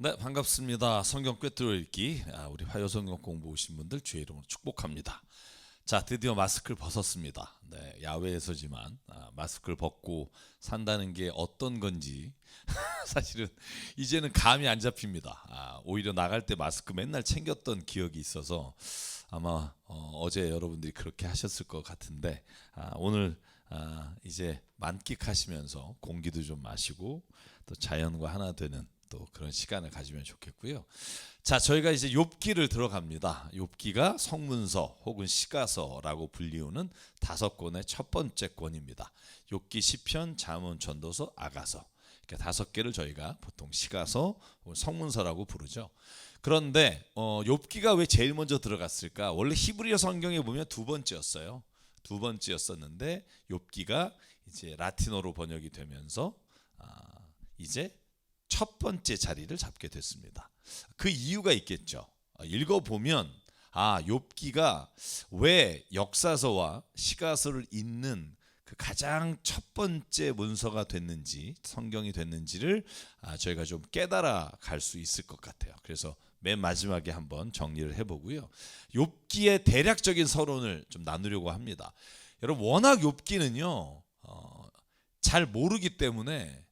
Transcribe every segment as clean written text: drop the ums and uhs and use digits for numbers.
네, 반갑습니다. 성경 꿰뚫어 읽기 우리 화요성경 공부 오신 분들 주의 이름으로 축복합니다. 자, 드디어 마스크를 벗었습니다. 네, 야외에서지만 마스크를 벗고 산다는 게 어떤 건지 사실은 이제는 감이 안 잡힙니다. 오히려 나갈 때 마스크 맨날 챙겼던 기억이 있어서 아마 어제 여러분들이 그렇게 하셨을 것 같은데 오늘 이제 만끽하시면서 공기도 좀 마시고 또 자연과 하나 되는 또 그런 시간을 가지면 좋겠고요. 자, 저희가 이제 욥기를 들어갑니다. 욥기가 성문서 혹은 시가서라고 불리우는 5권의 첫 번째 권입니다. 욥기, 시편, 잠언, 전도서, 아가서. 이렇게 5개를 저희가 보통 시가서 혹은 성문서라고 부르죠. 그런데 욥기가 왜 제일 먼저 들어갔을까? 원래 히브리어 성경에 보면 두 번째였어요. 두 번째였었는데 욥기가 이제 라틴어로 번역이 되면서 이제 첫 번째 자리를 잡게 됐습니다. 그 이유가 있겠죠. 읽어보면 욥기가 왜 역사서와 시가서를 잇는 그 가장 첫 번째 문서가 됐는지, 성경이 됐는지를 저희가 좀 깨달아 갈 수 있을 것 같아요. 그래서 맨 마지막에 한번 정리를 해보고요. 욥기의 대략적인 서론을 좀 나누려고 합니다. 여러분, 워낙 욥기는요 잘 모르기 때문에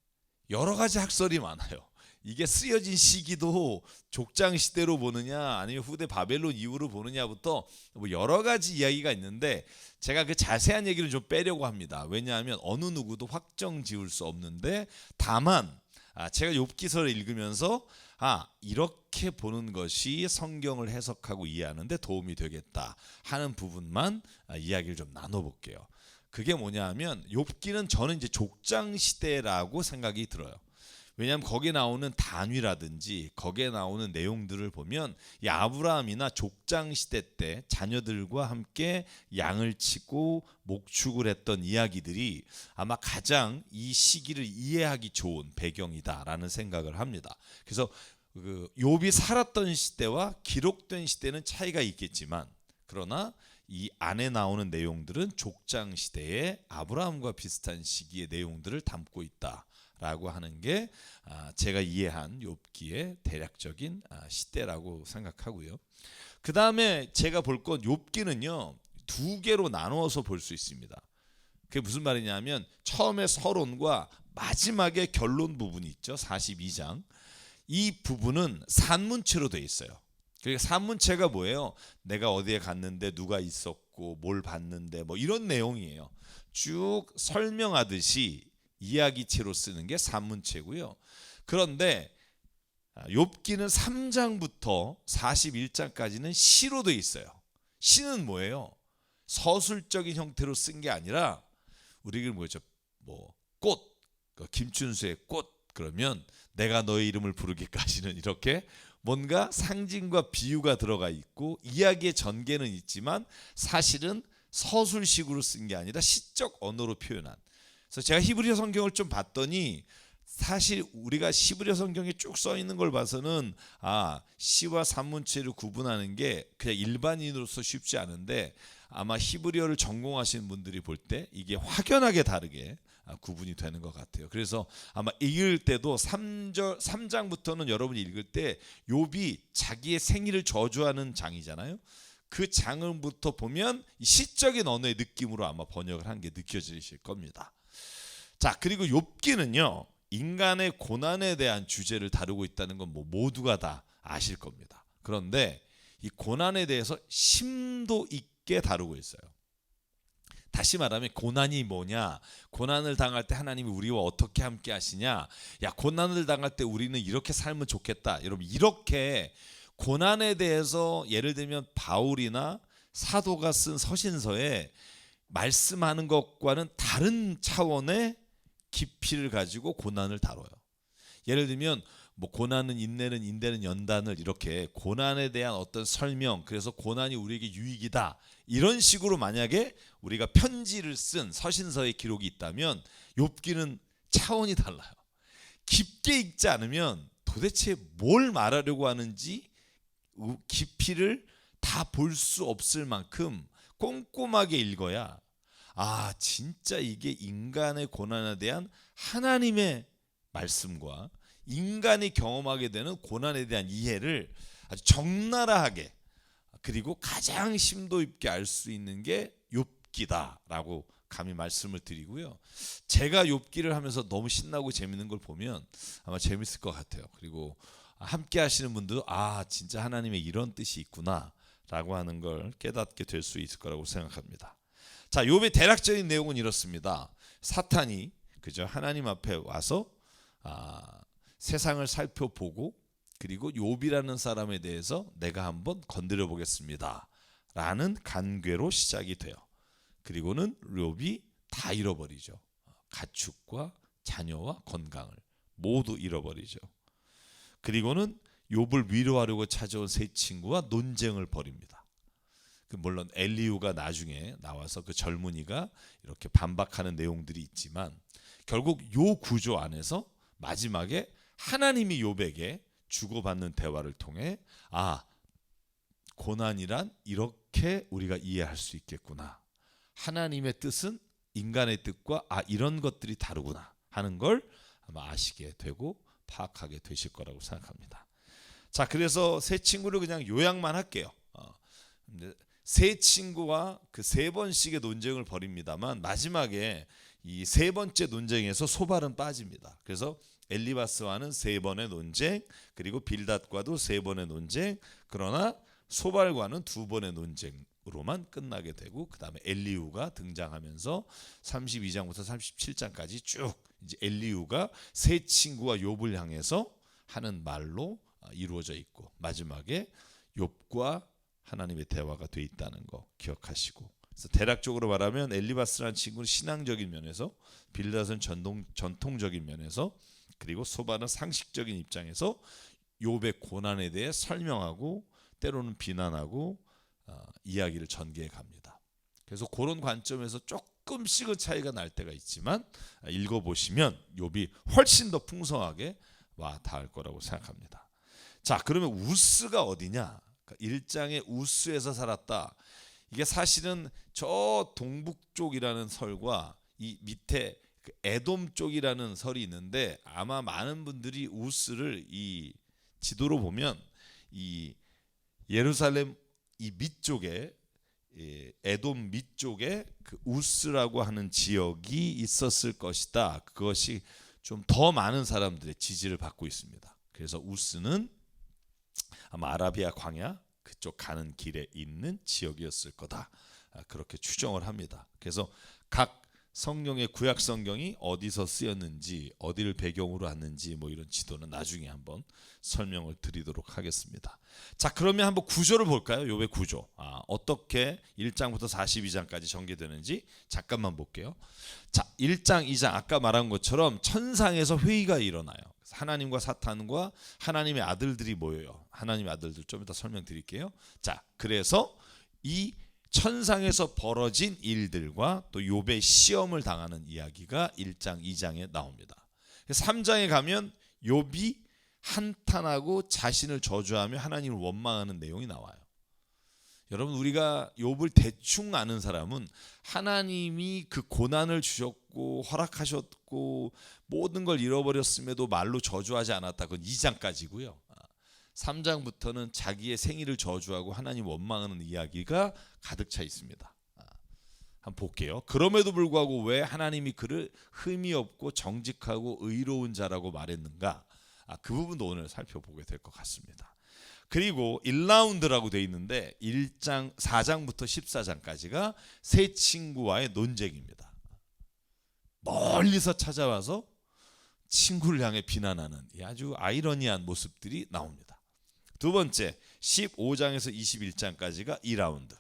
여러 가지 학설이 많아요. 이게 쓰여진 시기도 족장 시대로 보느냐 아니면 후대 바벨론 이후로 보느냐부터 뭐 여러 가지 이야기가 있는데 제가 그 자세한 얘기를 좀 빼려고 합니다. 왜냐하면 어느 누구도 확정 지을 수 없는데 다만 제가 욥기서를 읽으면서 이렇게 보는 것이 성경을 해석하고 이해하는 데 도움이 되겠다 하는 부분만 이야기를 좀 나눠볼게요. 그게 뭐냐하면 욥기는 저는 이제 족장 시대라고 생각이 들어요. 왜냐하면 거기에 나오는 단위라든지 거기에 나오는 내용들을 보면 이 아브라함이나 족장 시대 때 자녀들과 함께 양을 치고 목축을 했던 이야기들이 아마 가장 이 시기를 이해하기 좋은 배경이다라는 생각을 합니다. 그래서 그 욥이 살았던 시대와 기록된 시대는 차이가 있겠지만 그러나 이 안에 나오는 내용들은 족장 시대의 아브라함과 비슷한 시기의 내용들을 담고 있다라고 하는 게 제가 이해한 욥기의 대략적인 시대라고 생각하고요. 그 다음에 제가 볼 건 욥기는요 2개로 나누어서 볼 수 있습니다. 그게 무슨 말이냐면 처음에 서론과 마지막에 결론 부분이 있죠. 42장. 이 부분은 산문체로 되어 있어요. 그러니까 산문체가 뭐예요? 내가 어디에 갔는데 누가 있었고 뭘 봤는데 뭐 이런 내용이에요. 쭉 설명하듯이 이야기체로 쓰는 게 산문체고요. 그런데 욥기는 3장부터 41장까지는 시로 돼 있어요. 시는 뭐예요? 서술적인 형태로 쓴 게 아니라 우리가 뭐죠? 뭐 꽃, 김춘수의 꽃 그러면 내가 너의 이름을 부르기까지는 이렇게 뭔가 상징과 비유가 들어가 있고 이야기의 전개는 있지만 사실은 서술식으로 쓴 게 아니라 시적 언어로 표현한. 그래서 제가 히브리어 성경을 좀 봤더니 사실 우리가 히브리어 성경에 쭉 써 있는 걸 봐서는 시와 산문체를 구분하는 게 그냥 일반인으로서 쉽지 않은데 아마 히브리어를 전공하시는 분들이 볼 때 이게 확연하게 다르게 구분이 되는 것 같아요. 그래서 아마 읽을 때도 3장부터는 여러분이 읽을 때 욥이 자기의 생일을 저주하는 장이잖아요. 그 장부터 보면 시적인 언어의 느낌으로 아마 번역을 한 게 느껴지실 겁니다. 자, 그리고 욥기는요 인간의 고난에 대한 주제를 다루고 있다는 건 뭐 모두가 다 아실 겁니다. 그런데 이 고난에 대해서 심도 있게 다루고 있어요. 다시 말하면 고난이 뭐냐? 고난을 당할 때 하나님이 우리와 어떻게 함께 하시냐? 야, 고난을 당할 때 우리는 이렇게 살면 좋겠다. 여러분, 이렇게 고난에 대해서 예를 들면 바울이나 사도가 쓴 서신서에 말씀하는 것과는 다른 차원의 깊이를 가지고 고난을 다뤄요. 예를 들면 뭐 고난은 인내는 인대는 연단을 이렇게 고난에 대한 어떤 설명, 그래서 고난이 우리에게 유익이다 이런 식으로 만약에 우리가 편지를 쓴 서신서의 기록이 있다면 욥기는 차원이 달라요. 깊게 읽지 않으면 도대체 뭘 말하려고 하는지 깊이를 다 볼 수 없을 만큼 꼼꼼하게 읽어야 진짜 이게 인간의 고난에 대한 하나님의 말씀과 인간이 경험하게 되는 고난에 대한 이해를 아주 적나라하게 그리고 가장 심도 있게 알 수 있는 게 욥기다라고 감히 말씀을 드리고요. 제가 욥기를 하면서 너무 신나고 재밌는 걸 보면 아마 재밌을 것 같아요. 그리고 함께 하시는 분들도 진짜 하나님의 이런 뜻이 있구나라고 하는 걸 깨닫게 될 수 있을 거라고 생각합니다. 자, 욥의 대략적인 내용은 이렇습니다. 사탄이 그저 하나님 앞에 와서 세상을 살펴보고 그리고 욥이라는 사람에 대해서 내가 한번 건드려 보겠습니다 라는 간괴로 시작이 돼요. 그리고는 욥이 다 잃어버리죠. 가축과 자녀와 건강을 모두 잃어버리죠. 그리고는 욥을 위로하려고 찾아온 세 친구와 논쟁을 벌입니다. 물론 엘리후가 나중에 나와서 그 젊은이가 이렇게 반박하는 내용들이 있지만 결국 요 구조 안에서 마지막에 하나님이 욥에게 주고받는 대화를 통해 고난이란 이렇게 우리가 이해할 수 있겠구나. 하나님의 뜻은 인간의 뜻과 이런 것들이 다르구나 하는 걸 아마 아시게 되고 파악하게 되실 거라고 생각합니다. 자, 그래서 세 친구를 그냥 요약만 할게요. 세 친구와 그 세 번씩의 논쟁을 벌입니다만 마지막에 이 세 번째 논쟁에서 소발은 빠집니다. 그래서 엘리바스와는 세 번의 논쟁, 그리고 빌닷과도 세 번의 논쟁, 그러나 소발과는 두 번의 논쟁으로만 끝나게 되고 그 다음에 엘리후가 등장하면서 32장부터 37장까지 쭉 이제 엘리후가 세 친구와 욥을 향해서 하는 말로 이루어져 있고 마지막에 욥과 하나님의 대화가 돼 있다는 거 기억하시고, 그래서 대략적으로 말하면 엘리바스라는 친구는 신앙적인 면에서, 빌닷은 전통적인 면에서, 그리고 소바는 상식적인 입장에서 욥의 고난에 대해 설명하고 때로는 비난하고 이야기를 전개해 갑니다. 그래서 그런 관점에서 조금씩은 차이가 날 때가 있지만 읽어보시면 욥이 훨씬 더 풍성하게 와 닿을 거라고 생각합니다. 자, 그러면 우스가 어디냐? 1장의 우스에서 살았다. 이게 사실은 저 동북쪽이라는 설과 이 밑에 그 에돔 쪽이라는 설이 있는데 아마 많은 분들이 우스를 이 지도로 보면 이 예루살렘 이 밑쪽에 에돔 밑쪽에 그 우스라고 하는 지역이 있었을 것이다. 그것이 좀 더 많은 사람들의 지지를 받고 있습니다. 그래서 우스는 아마 아라비아 광야 그쪽 가는 길에 있는 지역이었을 거다. 그렇게 추정을 합니다. 그래서 각 성경의 구약 성경이 어디서 쓰였는지 어디를 배경으로 왔는지 뭐 이런 지도는 나중에 한번 설명을 드리도록 하겠습니다. 자, 그러면 한번 구조를 볼까요? 욥의 구조. 어떻게 1장부터 42장까지 전개되는지 잠깐만 볼게요. 자, 1장, 2장 아까 말한 것처럼 천상에서 회의가 일어나요. 하나님과 사탄과 하나님의 아들들이 모여요. 하나님의 아들들 좀 이따 설명드릴게요. 자, 그래서 이 천상에서 벌어진 일들과 또 욥의 시험을 당하는 이야기가 1장, 2장에 나옵니다. 3장에 가면 욥이 한탄하고 자신을 저주하며 하나님을 원망하는 내용이 나와요. 여러분, 우리가 욥을 대충 아는 사람은 하나님이 그 고난을 주셨고 허락하셨고 모든 걸 잃어버렸음에도 말로 저주하지 않았다. 그건 2장까지고요. 3장부터는 자기의 생일을 저주하고 하나님 원망하는 이야기가 가득 차 있습니다. 한번 볼게요. 그럼에도 불구하고 왜 하나님이 그를 흠이 없고 정직하고 의로운 자라고 말했는가? 그 부분도 오늘 살펴보게 될 것 같습니다. 그리고 1라운드라고 되어 있는데 1장 4장부터 14장까지가 세 친구와의 논쟁입니다. 멀리서 찾아와서 친구를 향해 비난하는 아주 아이러니한 모습들이 나옵니다. 두 번째 15장에서 21장까지가 2라운드.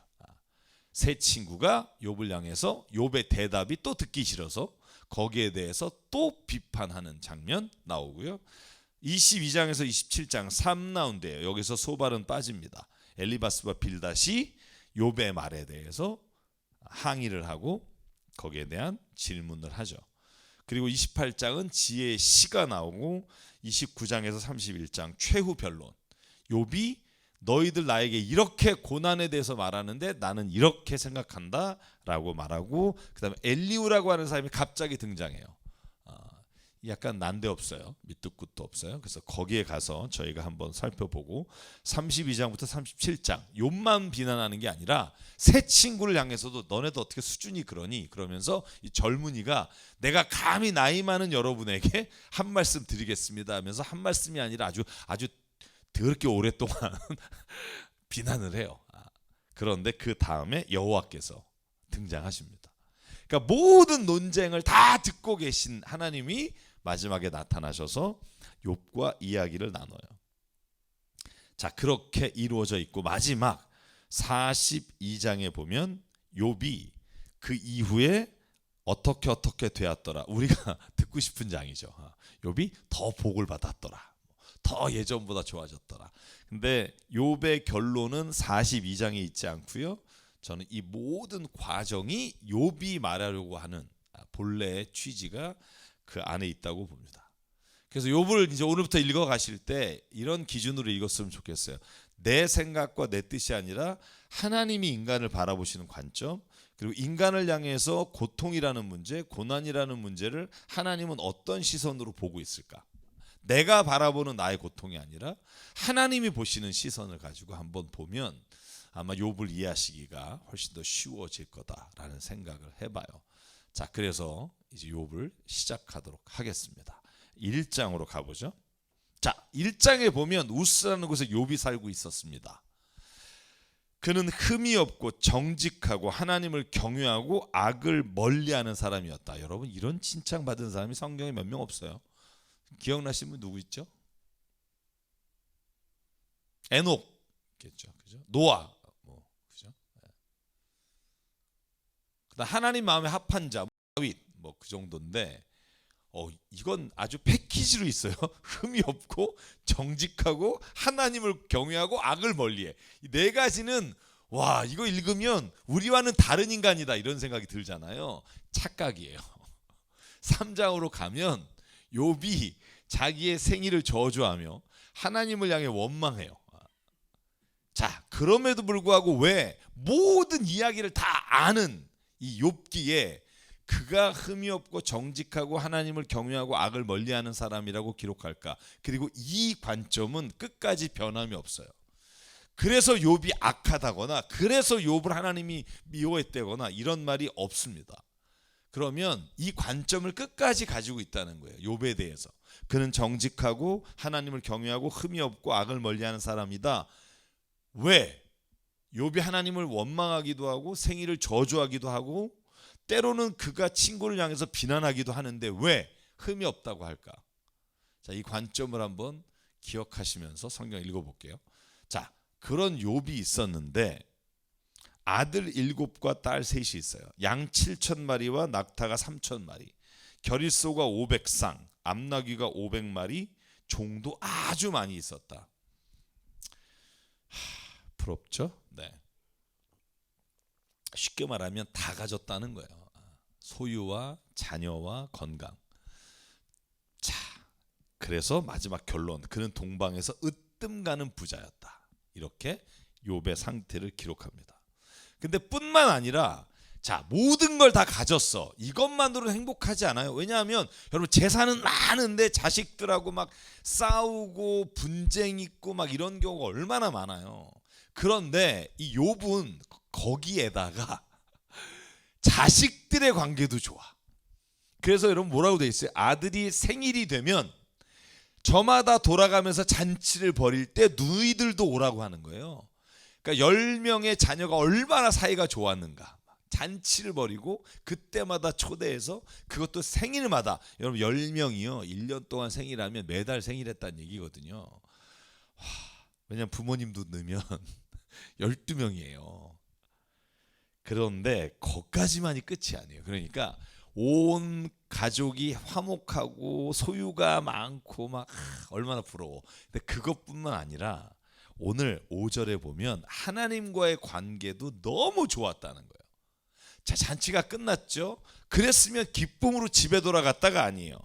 세 친구가 욥을 향해서 욥의 대답이 또 듣기 싫어서 거기에 대해서 또 비판하는 장면 나오고요. 22장에서 27장 3라운드예요. 여기서 소발은 빠집니다. 엘리바스와 빌닷이 욥의 말에 대해서 항의를 하고 거기에 대한 질문을 하죠. 그리고 28장은 지혜의 시가 나오고 29장에서 31장 최후 변론. 욥이 너희들 나에게 이렇게 고난에 대해서 말하는데 나는 이렇게 생각한다 라고 말하고, 그 다음에 엘리후라고 하는 사람이 갑자기 등장해요. 약간 난데없어요. 밑도 끝도 없어요. 그래서 거기에 가서 저희가 한번 살펴보고 32장부터 37장 욥만 비난하는 게 아니라 새 친구를 향해서도 너네도 어떻게 수준이 그러니? 그러면서 이 젊은이가 내가 감히 나이 많은 여러분에게 한 말씀 드리겠습니다 하면서 한 말씀이 아니라 아주 더럽게 오랫동안 비난을 해요. 그런데 그 다음에 여호와께서 등장하십니다. 그러니까 모든 논쟁을 다 듣고 계신 하나님이 마지막에 나타나셔서 욥과 이야기를 나눠요. 자, 그렇게 이루어져 있고 마지막 42장에 보면 욥이 그 이후에 어떻게 되었더라. 우리가 듣고 싶은 장이죠. 욥이 더 복을 받았더라. 더 예전보다 좋아졌더라. 근데 욥의 결론은 42장에 있지 않고요. 저는 이 모든 과정이 욥이 말하려고 하는 본래의 취지가 그 안에 있다고 봅니다. 그래서 욥을 이제 오늘부터 읽어 가실 때 이런 기준으로 읽었으면 좋겠어요. 내 생각과 내 뜻이 아니라 하나님이 인간을 바라보시는 관점, 그리고 인간을 향해서 고통이라는 문제, 고난이라는 문제를 하나님은 어떤 시선으로 보고 있을까? 내가 바라보는 나의 고통이 아니라 하나님이 보시는 시선을 가지고 한번 보면 아마 욥을 이해하시기가 훨씬 더 쉬워질 거다라는 생각을 해봐요. 자, 그래서 이제 욥을 시작하도록 하겠습니다. 1장으로 가보죠. 자, 1장에 보면 우스라는 곳에 욥이 살고 있었습니다. 그는 흠이 없고 정직하고 하나님을 경외하고 악을 멀리하는 사람이었다. 여러분, 이런 칭찬받은 사람이 성경에 몇 명 없어요. 기억나시는 분 누구 있죠? 에녹겠죠, 그죠? 노아, 그죠? 그다음 하나님 마음에 합한 자 다윗, 그 정도인데, 이건 아주 패키지로 있어요. 흠이 없고 정직하고 하나님을 경외하고 악을 멀리해. 이 네 가지는 와, 이거 읽으면 우리와는 다른 인간이다 이런 생각이 들잖아요. 착각이에요. 3장으로 가면 욥이 자기의 생일을 저주하며 하나님을 향해 원망해요. 자, 그럼에도 불구하고 왜 모든 이야기를 다 아는 이 욥기에 그가 흠이 없고 정직하고 하나님을 경외하고 악을 멀리하는 사람이라고 기록할까? 그리고 이 관점은 끝까지 변함이 없어요. 그래서 욥이 악하다거나 그래서 욥을 하나님이 미워했다거나 이런 말이 없습니다. 그러면 이 관점을 끝까지 가지고 있다는 거예요. 욥에 대해서. 그는 정직하고 하나님을 경외하고 흠이 없고 악을 멀리하는 사람이다. 왜? 욥이 하나님을 원망하기도 하고 생일을 저주하기도 하고 때로는 그가 친구를 향해서 비난하기도 하는데 왜 흠이 없다고 할까? 자, 이 관점을 한번 기억하시면서 성경 읽어볼게요. 자, 그런 욥이 있었는데 아들 7과 딸 3이 있어요. 양 7,000마리와 낙타가 3,000마리, 겨릿소가 500쌍, 암나귀가 500마리, 종도 아주 많이 있었다. 부럽죠? 네. 쉽게 말하면 다 가졌다는 거예요. 소유와 자녀와 건강. 자, 그래서 마지막 결론, 그는 동방에서 으뜸 가는 부자였다. 이렇게 욥의 상태를 기록합니다. 근데 뿐만 아니라 자, 모든 걸 다 가졌어. 이것만으로는 행복하지 않아요. 왜냐하면 여러분 재산은 많은데 자식들하고 막 싸우고 분쟁 있고 막 이런 경우가 얼마나 많아요. 그런데 이 욥은 거기에다가 자식들의 관계도 좋아. 그래서 여러분 뭐라고 돼 있어요? 아들이 생일이 되면 저마다 돌아가면서 잔치를 벌일 때 누이들도 오라고 하는 거예요. 그러니까 10명의 자녀가 얼마나 사이가 좋았는가. 잔치를 벌이고 그때마다 초대해서 그것도 생일마다. 여러분 10명이요 1년 동안 생일하면 매달 생일했다는 얘기거든요. 왜냐면 부모님도 넣으면 12명이에요. 그런데 거기까지만이 끝이 아니에요. 그러니까 온 가족이 화목하고 소유가 많고 막 얼마나 부러워. 근데 그것뿐만 아니라 오늘 5절에 보면 하나님과의 관계도 너무 좋았다는 거예요. 자, 잔치가 끝났죠. 그랬으면 기쁨으로 집에 돌아갔다가 아니에요.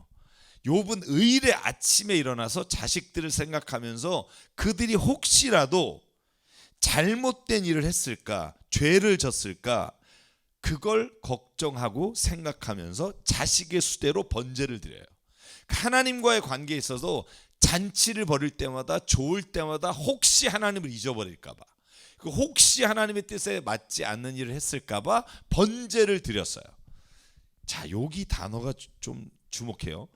욥은 의일의 아침에 일어나서 자식들을 생각하면서 그들이 혹시라도 잘못된 일을 했을까, 죄를 졌을까, 그걸 걱정하고 생각하면서 자식의 수대로 번제를 드려요. 하나님과의 관계에 있어서 잔치를 벌일 때마다, 좋을 때마다 혹시 하나님을 잊어버릴까 봐, 그 혹시 하나님의 뜻에 맞지 않는 일을 했을까 봐 번제를 드렸어요. 자, 여기 단어가 좀 주목해요.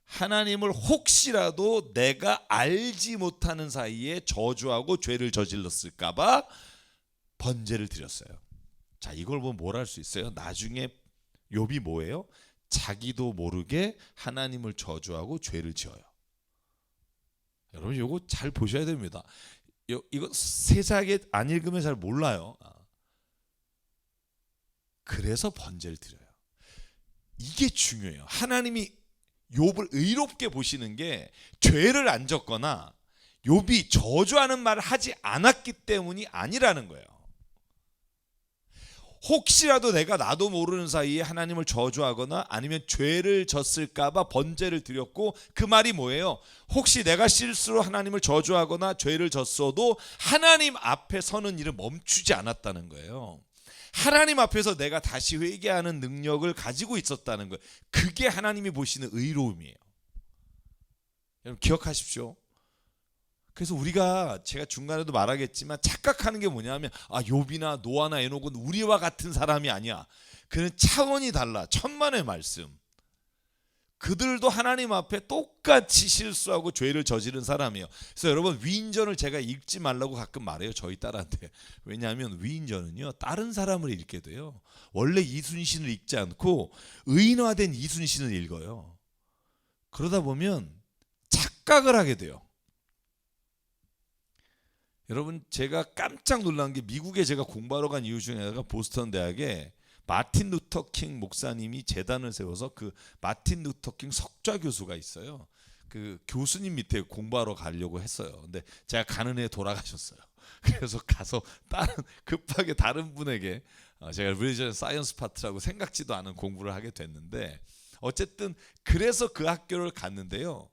하나님을 혹시라도 내가 알지 못하는 사이에 저주하고 죄를 저질렀을까 봐 번제를 드렸어요. 자, 이걸 보면 뭘 할 수 있어요? 나중에 욥이 뭐예요? 자기도 모르게 하나님을 저주하고 죄를 지어요. 여러분 이거 잘 보셔야 됩니다. 이거 세상에 안 읽으면 잘 몰라요. 그래서 번제를 드려요. 이게 중요해요. 하나님이 욥을 의롭게 보시는 게 죄를 안 졌거나 욥이 저주하는 말을 하지 않았기 때문이 아니라는 거예요. 혹시라도 내가 나도 모르는 사이에 하나님을 저주하거나 아니면 죄를 졌을까봐 번제를 드렸고, 그 말이 뭐예요? 혹시 내가 실수로 하나님을 저주하거나 죄를 졌어도 하나님 앞에 서는 일을 멈추지 않았다는 거예요. 하나님 앞에서 내가 다시 회개하는 능력을 가지고 있었다는 거예요. 그게 하나님이 보시는 의로움이에요. 여러분 기억하십시오. 그래서 우리가, 제가 중간에도 말하겠지만, 착각하는 게 뭐냐면 욥이나 노아나 에녹은 우리와 같은 사람이 아니야. 그는 차원이 달라. 천만의 말씀. 그들도 하나님 앞에 똑같이 실수하고 죄를 저지른 사람이에요. 그래서 여러분 위인전을 제가 읽지 말라고 가끔 말해요, 저희 딸한테. 왜냐하면 위인전은요 다른 사람을 읽게 돼요. 원래 이순신을 읽지 않고 의인화된 이순신을 읽어요. 그러다 보면 착각을 하게 돼요. 여러분 제가 깜짝 놀란 게, 미국에 제가 공부하러 간 이유 중에 하나가 보스턴 대학에 마틴 루터 킹 목사님이 재단을 세워서 그 마틴 루터 킹 석좌 교수가 있어요. 그 교수님 밑에 공부하러 가려고 했어요. 근데 제가 가는 해 돌아가셨어요. 그래서 가서 급하게 다른 분에게 제가 리리전 사이언스 파트라고 생각지도 않은 공부를 하게 됐는데, 어쨌든 그래서 그 학교를 갔는데요.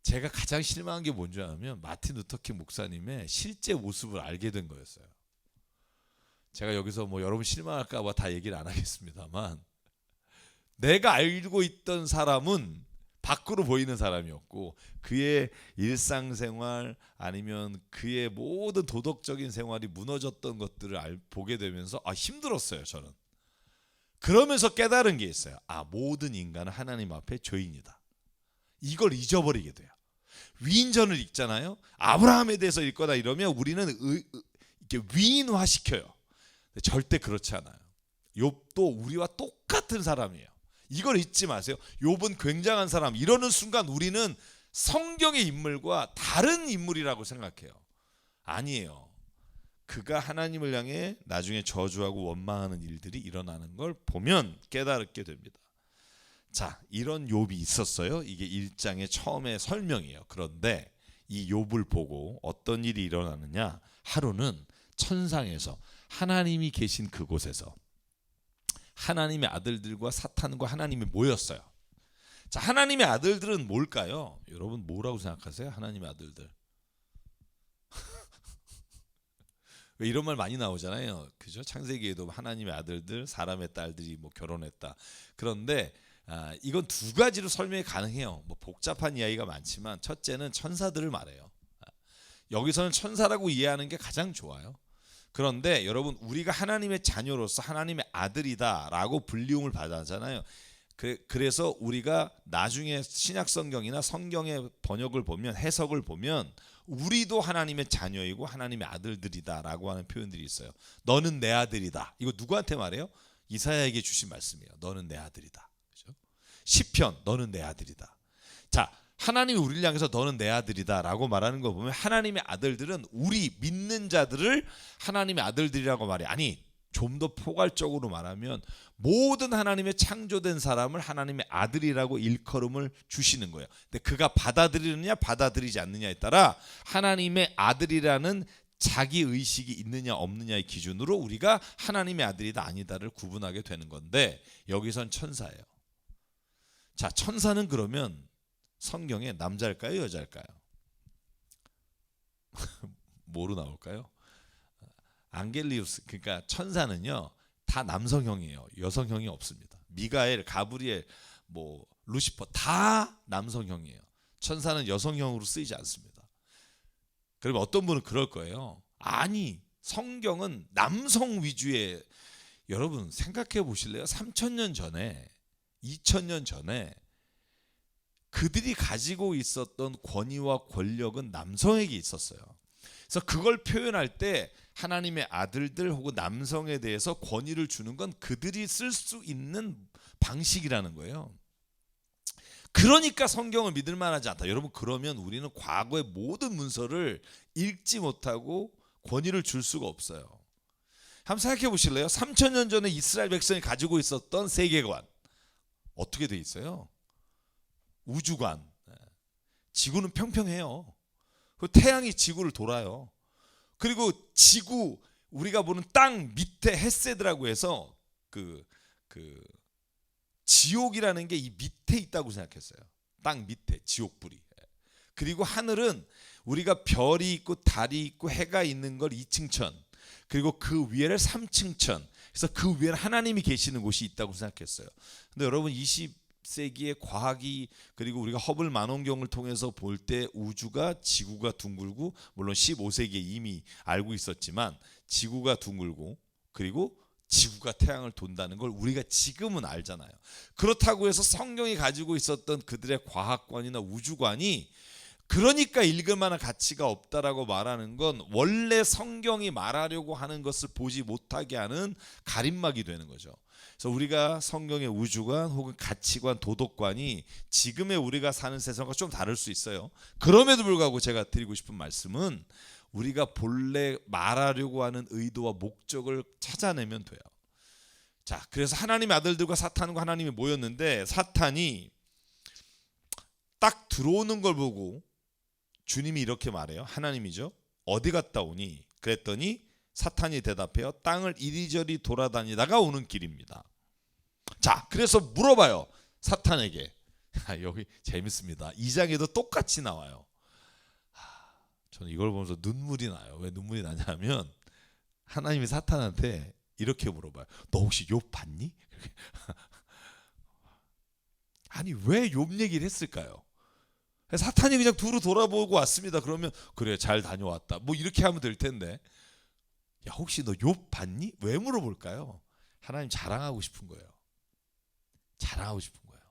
제가 가장 실망한 게 뭔지 아냐면 마틴 루터 킹 목사님의 실제 모습을 알게 된 거였어요. 제가 여기서 뭐 여러분 실망할까 봐 다 얘기를 안 하겠습니다만, 내가 알고 있던 사람은 밖으로 보이는 사람이었고, 그의 일상생활 아니면 그의 모든 도덕적인 생활이 무너졌던 것들을 보게 되면서 힘들었어요, 저는. 그러면서 깨달은 게 있어요. 모든 인간은 하나님 앞에 죄인이다. 이걸 잊어버리게 돼요. 위인전을 읽잖아요. 아브라함에 대해서 읽거나 이러면 우리는 이렇게 위인화시켜요. 절대 그렇지 않아요. 욥도 우리와 똑같은 사람이에요. 이걸 잊지 마세요. 욥은 굉장한 사람. 이러는 순간 우리는 성경의 인물과 다른 인물이라고 생각해요. 아니에요. 그가 하나님을 향해 나중에 저주하고 원망하는 일들이 일어나는 걸 보면 깨달게 됩니다. 자, 이런 욥이 있었어요. 이게 1장의 처음에 설명이에요. 그런데 이 욥을 보고 어떤 일이 일어나느냐? 하루는 천상에서 하나님이 계신 그곳에서 하나님의 아들들과 사탄과 하나님이 모였어요. 자, 하나님의 아들들은 뭘까요? 여러분 뭐라고 생각하세요? 하나님의 아들들. 왜 이런 말 많이 나오잖아요. 그죠? 창세기에도 하나님의 아들들, 사람의 딸들이 뭐 결혼했다. 그런데 이건 두 가지로 설명이 가능해요. 뭐 복잡한 이야기가 많지만, 첫째는 천사들을 말해요. 여기서는 천사라고 이해하는 게 가장 좋아요. 그런데 여러분 우리가 하나님의 자녀로서 하나님의 아들이다라고 불리움을 받았잖아요. 그래서 우리가 나중에 신약 성경이나 성경의 번역을 보면, 해석을 보면 우리도 하나님의 자녀이고 하나님의 아들들이다라고 하는 표현들이 있어요. 너는 내 아들이다. 이거 누구한테 말해요? 이사야에게 주신 말씀이에요. 너는 내 아들이다. 그렇죠? 시편 너는 내 아들이다. 자, 하나님이 우리를 향해서 너는 내 아들이다 라고 말하는 거 보면, 하나님의 아들들은 우리 믿는 자들을 하나님의 아들들이라고 말해. 아니, 좀 더 포괄적으로 말하면 모든 하나님의 창조된 사람을 하나님의 아들이라고 일컬음을 주시는 거예요. 근데 그가 받아들이느냐 받아들이지 않느냐에 따라 하나님의 아들이라는 자기 의식이 있느냐 없느냐의 기준으로 우리가 하나님의 아들이다 아니다를 구분하게 되는 건데, 여기선 천사예요. 자, 천사는 그러면 성경에 남자일까요, 여자일까요? 뭐로 나올까요? 앙겔리우스, 그러니까 천사는요 다 남성형이에요. 여성형이 없습니다. 미가엘, 가브리엘, 뭐 루시퍼 다 남성형이에요. 천사는 여성형으로 쓰이지 않습니다. 그러면 어떤 분은 그럴 거예요. 아니, 성경은 남성 위주의, 여러분 생각해 보실래요? 3000년 전에, 2000년 전에 그들이 가지고 있었던 권위와 권력은 남성에게 있었어요. 그래서 그걸 표현할 때 하나님의 아들들 혹은 남성에 대해서 권위를 주는 건 그들이 쓸 수 있는 방식이라는 거예요. 그러니까 성경을 믿을 만하지 않다. 여러분, 그러면 우리는 과거의 모든 문서를 읽지 못하고 권위를 줄 수가 없어요. 한번 생각해 보실래요? 3000년 전에 이스라엘 백성이 가지고 있었던 세계관 어떻게 돼 있어요? 우주관. 지구는 평평해요. 태양이 지구를 돌아요. 그리고 지구, 우리가 보는 땅 밑에 헷세드라고 해서 그 지옥이라는 게 이 밑에 있다고 생각했어요. 땅 밑에 지옥불이. 그리고 하늘은 우리가 별이 있고 달이 있고 해가 있는 걸 2층천, 그리고 그 위에를 3층천, 그래서 그 위에 하나님이 계시는 곳이 있다고 생각했어요. 근데 여러분, 20세기의 과학이, 그리고 우리가 허블 만원경을 통해서 볼 때 우주가, 지구가 둥글고, 물론 15세기에 이미 알고 있었지만 지구가 둥글고 그리고 지구가 태양을 돈다는 걸 우리가 지금은 알잖아요. 그렇다고 해서 성경이 가지고 있었던 그들의 과학관이나 우주관이 그러니까 읽을 만한 가치가 없다라고 말하는 건 원래 성경이 말하려고 하는 것을 보지 못하게 하는 가림막이 되는 거죠. 그래서 우리가 성경의 우주관 혹은 가치관, 도덕관이 지금의 우리가 사는 세상과 좀 다를 수 있어요. 그럼에도 불구하고 제가 드리고 싶은 말씀은 우리가 본래 말하려고 하는 의도와 목적을 찾아내면 돼요. 자, 그래서 하나님의 아들들과 사탄과 하나님이 모였는데, 사탄이 딱 들어오는 걸 보고 주님이 이렇게 말해요. 하나님이죠. 어디 갔다 오니? 그랬더니 사탄이 대답해요. 땅을 이리저리 돌아다니다가 오는 길입니다. 자, 그래서 물어봐요. 사탄에게. 여기 재밌습니다. 2장에도 똑같이 나와요. 저는 이걸 보면서 눈물이 나요. 왜 눈물이 나냐면 하나님이 사탄한테 이렇게 물어봐요. 너 혹시 욥 봤니? 아니, 왜 욥 얘기를 했을까요? 사탄이 그냥 두루 돌아보고 왔습니다. 그러면 그래, 잘 다녀왔다, 뭐 이렇게 하면 될 텐데, 야, 혹시 너 욥 봤니? 왜 물어볼까요? 하나님 자랑하고 싶은 거예요. 자랑하고 싶은 거예요.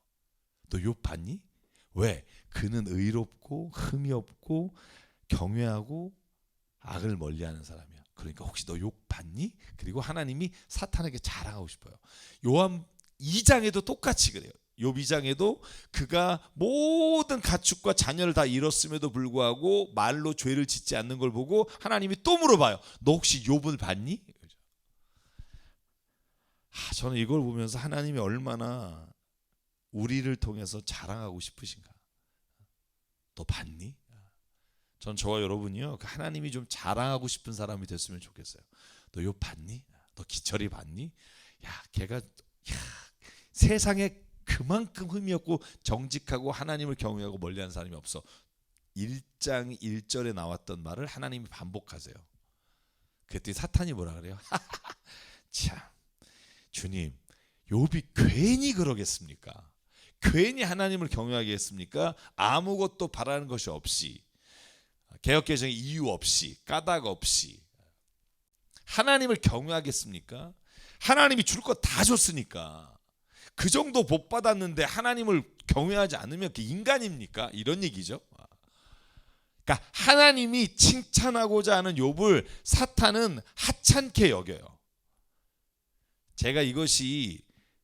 너 욥 봤니? 왜? 그는 의롭고 흠이 없고 경외하고 악을 멀리하는 사람이야. 그러니까 혹시 너 욥 봤니? 그리고 하나님이 사탄에게 자랑하고 싶어요. 요한 2장에도 똑같이 그래요. 욥 2장에도 그가 모든 가축과 자녀를 다 잃었음에도 불구하고 말로 죄를 짓지 않는 걸 보고 하나님이 또 물어봐요. 너 혹시 욥을 봤니? 저는 이걸 보면서 하나님이 얼마나 우리를 통해서 자랑하고 싶으신가. 너 봤니? 전 저와 여러분이요, 하나님이 좀 자랑하고 싶은 사람이 됐으면 좋겠어요. 너 욥 봤니? 너 기철이 봤니? 야, 걔가 세상에 그만큼 흠이 없고 정직하고 하나님을 경외하고 멀리하는 사람이 없어. 1장 1절에 나왔던 말을 하나님이 반복하세요. 그랬더니 사탄이 뭐라 그래요? 참, 주님, 욥이 괜히 그러겠습니까? 괜히 하나님을 경외하게 했습니까? 아무것도 바라는 것이 없이, 개혁개정의 이유 없이, 까닭 없이 하나님을 경외하겠습니까? 하나님이 줄 거 다 줬으니까, 그 정도 복 받았는데 하나님을 경외하지 않으면 그게 인간입니까? 이런 얘기죠. 그러니까 하나님이 칭찬하고자 하는 욥을 사탄은 하찮게 여겨요. 제가 이것이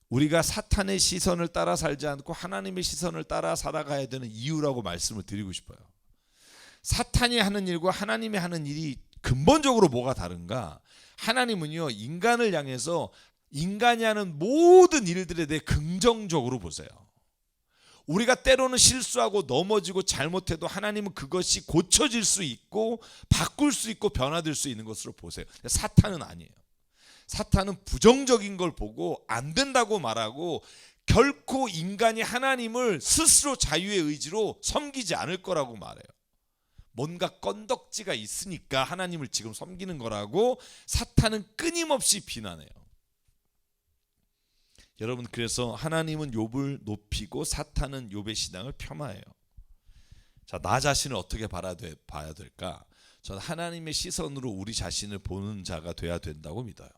우리가 사탄의 시선을 따라 살지 않고 하나님의 시선을 따라 살아가야 되는 이유라고 말씀을 드리고 싶어요. 사탄이 하는 일과 하나님이 하는 일이 근본적으로 뭐가 다른가? 하나님은요, 인간을 향해서 인간이 하는 모든 일들에 대해 긍정적으로 보세요. 우리가 때로는 실수하고 넘어지고 잘못해도 하나님은 그것이 고쳐질 수 있고 바꿀 수 있고 변화될 수 있는 것으로 보세요. 사탄은 아니에요. 사탄은 부정적인 걸 보고 안 된다고 말하고 결코 인간이 하나님을 스스로 자유의 의지로 섬기지 않을 거라고 말해요. 뭔가 건덕지가 있으니까 하나님을 지금 섬기는 거라고 사탄은 끊임없이 비난해요. 여러분, 그래서 하나님은 욥을 높이고 사탄은 욥의 신앙을 폄하해요. 자, 나 자신을 어떻게 봐야 될까? 저는 하나님의 시선으로 우리 자신을 보는 자가 돼야 된다고 믿어요.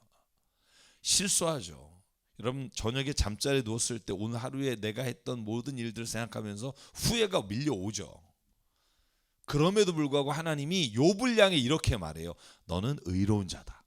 실수하죠. 여러분, 저녁에 잠자리에 누웠을 때 오늘 하루에 내가 했던 모든 일들을 생각하면서 후회가 밀려오죠. 그럼에도 불구하고 하나님이 욥을 향해 이렇게 말해요. 너는 의로운 자다.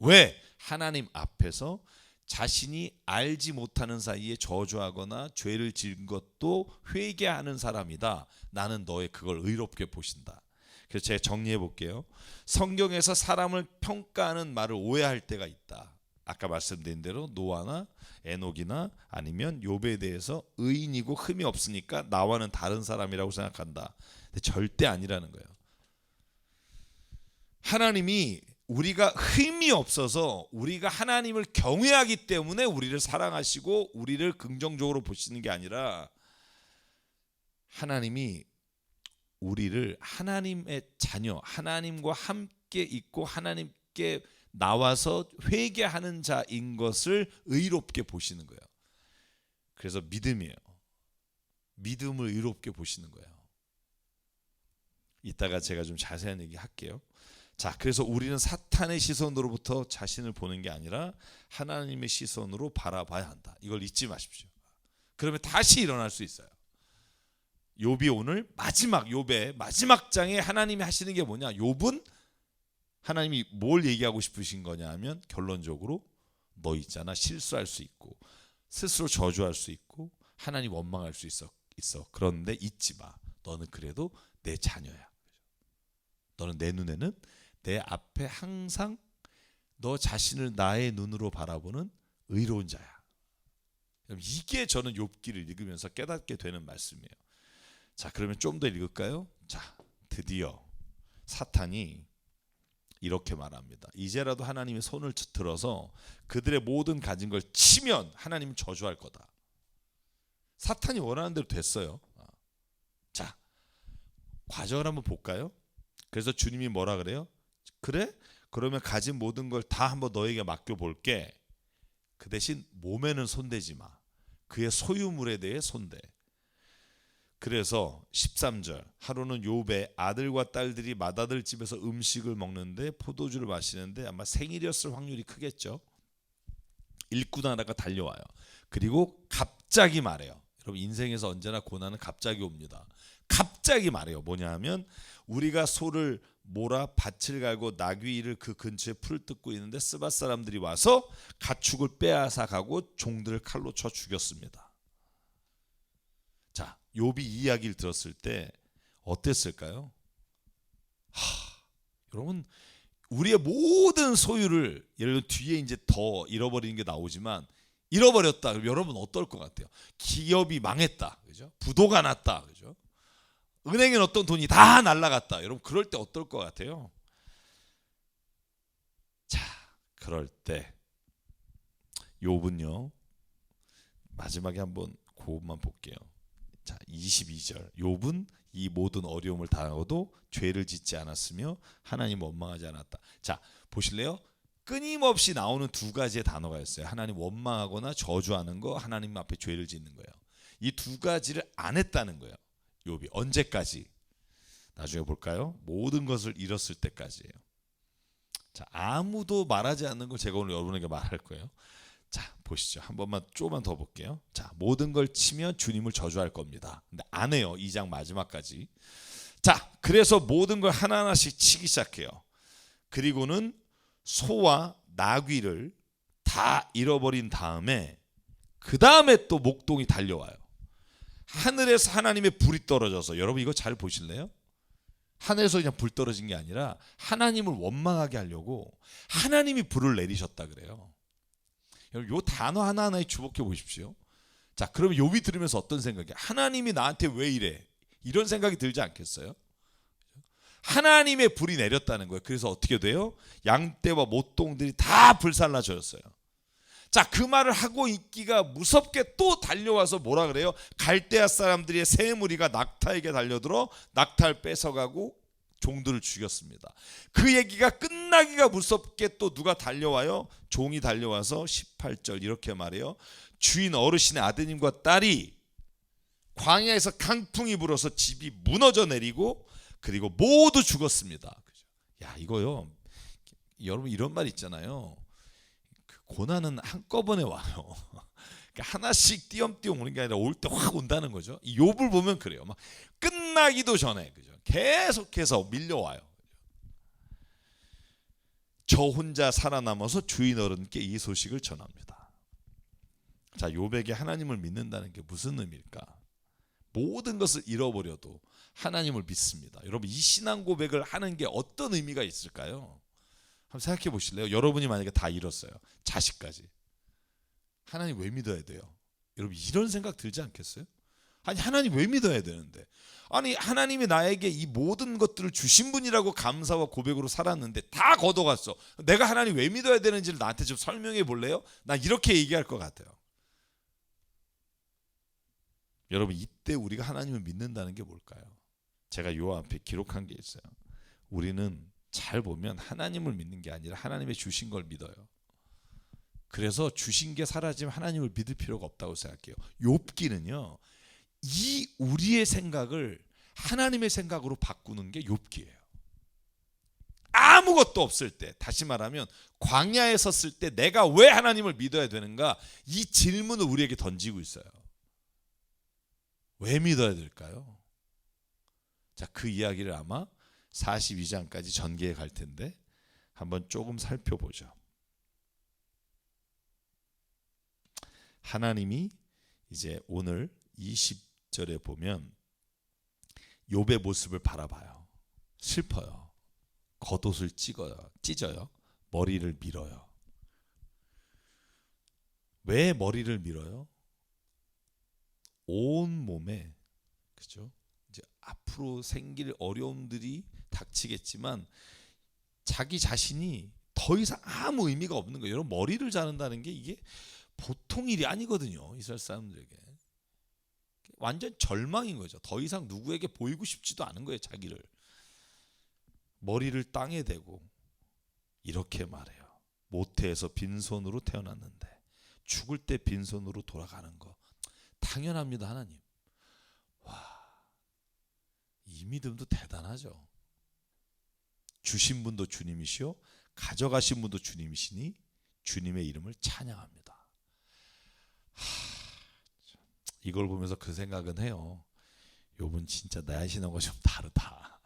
왜? 하나님 앞에서 자신이 알지 못하는 사이에 저주하거나 죄를 지은 것도 회개하는 사람이다. 나는 너의 그걸 의롭게 보신다. 그래서 제가 정리해 볼게요. 성경에서 사람을 평가하는 말을 오해할 때가 있다. 아까 말씀드린 대로 노아나 에녹이나 아니면 욥에 대해서 의인이고 흠이 없으니까 나와는 다른 사람이라고 생각한다. 근데 절대 아니라는 거예요. 하나님이 우리가 흠이 없어서 우리가 하나님을 경외하기 때문에 우리를 사랑하시고 우리를 긍정적으로 보시는 게 아니라 하나님이 우리를 하나님의 자녀, 하나님과 함께 있고 하나님께 나와서 회개하는 자인 것을 의롭게 보시는 거예요. 그래서 믿음이에요. 믿음을 의롭게 보시는 거예요. 이따가 제가 좀 자세한 얘기 할게요. 자, 그래서 우리는 사탄의 시선으로부터 자신을 보는 게 아니라 하나님의 시선으로 바라봐야 한다. 이걸 잊지 마십시오. 그러면 다시 일어날 수 있어요. 욥이 오늘 욥의 마지막 장에 하나님이 하시는 게 뭐냐? 욥은 하나님이 뭘 얘기하고 싶으신 거냐 하면 결론적으로 너 있잖아, 실수할 수 있고 스스로 저주할 수 있고 하나님 원망할 수 있어. 그런데 잊지 마. 너는 그래도 내 자녀야. 너는 내 눈에는 내 앞에 항상 너 자신을 나의 눈으로 바라보는 의로운 자야. 이게 저는 욥기를 읽으면서 깨닫게 되는 말씀이에요. 자, 그러면 좀 더 읽을까요? 자, 드디어 사탄이 이렇게 말합니다. 이제라도 하나님의 손을 들어서 그들의 모든 가진 걸 치면 하나님은 저주할 거다. 사탄이 원하는 대로 됐어요. 자, 과정을 한번 볼까요? 그래서 주님이 뭐라 그래요? 그래? 그러면 가진 모든 걸 다 한번 너에게 맡겨볼게. 그 대신 몸에는 손대지 마. 그의 소유물에 대해 손대. 그래서 13절, 하루는 욥의 아들과 딸들이 맏아들 집에서 음식을 먹는데 포도주를 마시는데 아마 생일이었을 확률이 크겠죠. 일꾼 하나가 달려와요. 그리고 갑자기 말해요. 여러분, 인생에서 언제나 고난은 갑자기 옵니다. 갑자기 말해요. 뭐냐 하면 우리가 소를 몰아 밭을 갈고 나귀를 그 근처에 풀을 뜯고 있는데 스밧 사람들이 와서 가축을 빼앗아 가고 종들을 칼로 쳐 죽였습니다. 자, 욥이 이 이야기를 들었을 때 어땠을까요? 여러분, 우리의 모든 소유를 예를 들어 뒤에 이제 더 잃어버리는 게 나오지만 잃어버렸다. 그럼 여러분 어떨 것 같아요? 기업이 망했다, 그죠? 부도가 났다, 그죠? 은행에 넣었던 돈이 다 날라갔다. 여러분, 그럴 때 어떨 것 같아요? 자, 그럴 때 욥은요, 마지막에 한번 그것만 볼게요. 자, 22절. 욥은 이 모든 어려움을 당하고도 죄를 짓지 않았으며 하나님 원망하지 않았다. 자, 보실래요? 끊임없이 나오는 두 가지의 단어가 있어요. 하나님 원망하거나 저주하는 거, 하나님 앞에 죄를 짓는 거예요. 이 두 가지를 안 했다는 거예요. 욥이 언제까지? 나중에 볼까요? 모든 것을 잃었을 때까지예요. 자, 아무도 말하지 않는 걸 제가 오늘 여러분에게 말할 거예요. 자, 보시죠. 한 번만 조금만 더 볼게요. 자, 모든 걸 치면 주님을 저주할 겁니다. 근데 안 해요. 2장 마지막까지. 자, 그래서 모든 걸 하나하나씩 치기 시작해요. 그리고는 소와 나귀를 다 잃어버린 다음에 그 다음에 또 목동이 달려와요. 하늘에서 하나님의 불이 떨어져서, 여러분 이거 잘 보실래요? 하늘에서 그냥 불 떨어진 게 아니라 하나님을 원망하게 하려고 하나님이 불을 내리셨다 그래요. 여러분, 이 단어 하나하나에 주목해 보십시오. 자, 그러면 욥이 들으면서 어떤 생각이에요? 하나님이 나한테 왜 이래? 이런 생각이 들지 않겠어요? 하나님의 불이 내렸다는 거예요. 그래서 어떻게 돼요? 양떼와 못동들이 다 불살라졌어요. 자, 그 말을 하고 있기가 무섭게 또 달려와서 뭐라 그래요? 갈대아 사람들의 세 무리가 낙타에게 달려들어 낙타를 뺏어가고 종들을 죽였습니다. 그 얘기가 끝나기가 무섭게 또 누가 달려와요? 종이 달려와서 18절 이렇게 말해요. 주인 어르신의 아드님과 딸이 광야에서 강풍이 불어서 집이 무너져 내리고 그리고 모두 죽었습니다. 야, 이거요. 여러분 이런 말 있잖아요. 그 고난은 한꺼번에 와요. 하나씩 띄엄띄엄 오는 게 아니라 올 때 확 온다는 거죠. 이 욥을 보면 그래요. 막 끝나기도 전에 그죠? 계속해서 밀려와요. 저 혼자 살아남아서 주인 어른께 이 소식을 전합니다. 자, 욥에게 하나님을 믿는다는 게 무슨 의미일까? 모든 것을 잃어버려도 하나님을 믿습니다. 여러분 이 신앙 고백을 하는 게 어떤 의미가 있을까요? 한번 생각해 보실래요? 여러분이 만약에 다 잃었어요. 자식까지. 하나님 왜 믿어야 돼요? 여러분 이런 생각 들지 않겠어요? 아니 하나님 왜 믿어야 되는데? 아니 하나님이 나에게 이 모든 것들을 주신 분이라고 감사와 고백으로 살았는데 다 걷어갔어. 내가 하나님 왜 믿어야 되는지를 나한테 좀 설명해 볼래요? 나 이렇게 얘기할 것 같아요. 여러분 이때 우리가 하나님을 믿는다는 게 뭘까요? 제가 요 앞에 기록한 게 있어요. 우리는 잘 보면 하나님을 믿는 게 아니라 하나님의 주신 걸 믿어요. 그래서 주신 게 사라지면 하나님을 믿을 필요가 없다고 생각해요. 욥기는요. 이 우리의 생각을 하나님의 생각으로 바꾸는 게 욥기예요. 아무것도 없을 때, 다시 말하면 광야에 섰을 때 내가 왜 하나님을 믿어야 되는가? 이 질문을 우리에게 던지고 있어요. 왜 믿어야 될까요? 자, 그 이야기를 아마 42장까지 전개해 갈 텐데 한번 조금 살펴보죠. 하나님이 이제 오늘 20절에 보면 욥의 모습을 바라봐요. 슬퍼요. 겉옷을 찢어요. 머리를 밀어요. 왜 머리를 밀어요? 온 몸에, 그죠? 이제 앞으로 생길 어려움들이 닥치겠지만 자기 자신이 더 이상 아무 의미가 없는 거예요. 여러분 머리를 자른다는 게 이게 보통 일이 아니거든요. 이스라엘 사람들에게 완전 절망인 거죠. 더 이상 누구에게 보이고 싶지도 않은 거예요. 자기를. 머리를 땅에 대고 이렇게 말해요. 모태에서 빈손으로 태어났는데 죽을 때 빈손으로 돌아가는 거 당연합니다. 하나님. 와, 이 믿음도 대단하죠. 주신 분도 주님이시오 가져가신 분도 주님이시니 주님의 이름을 찬양합니다. 이걸 보면서 그 생각은 해요. 욥은 진짜 나의 신앙과 좀 다르다.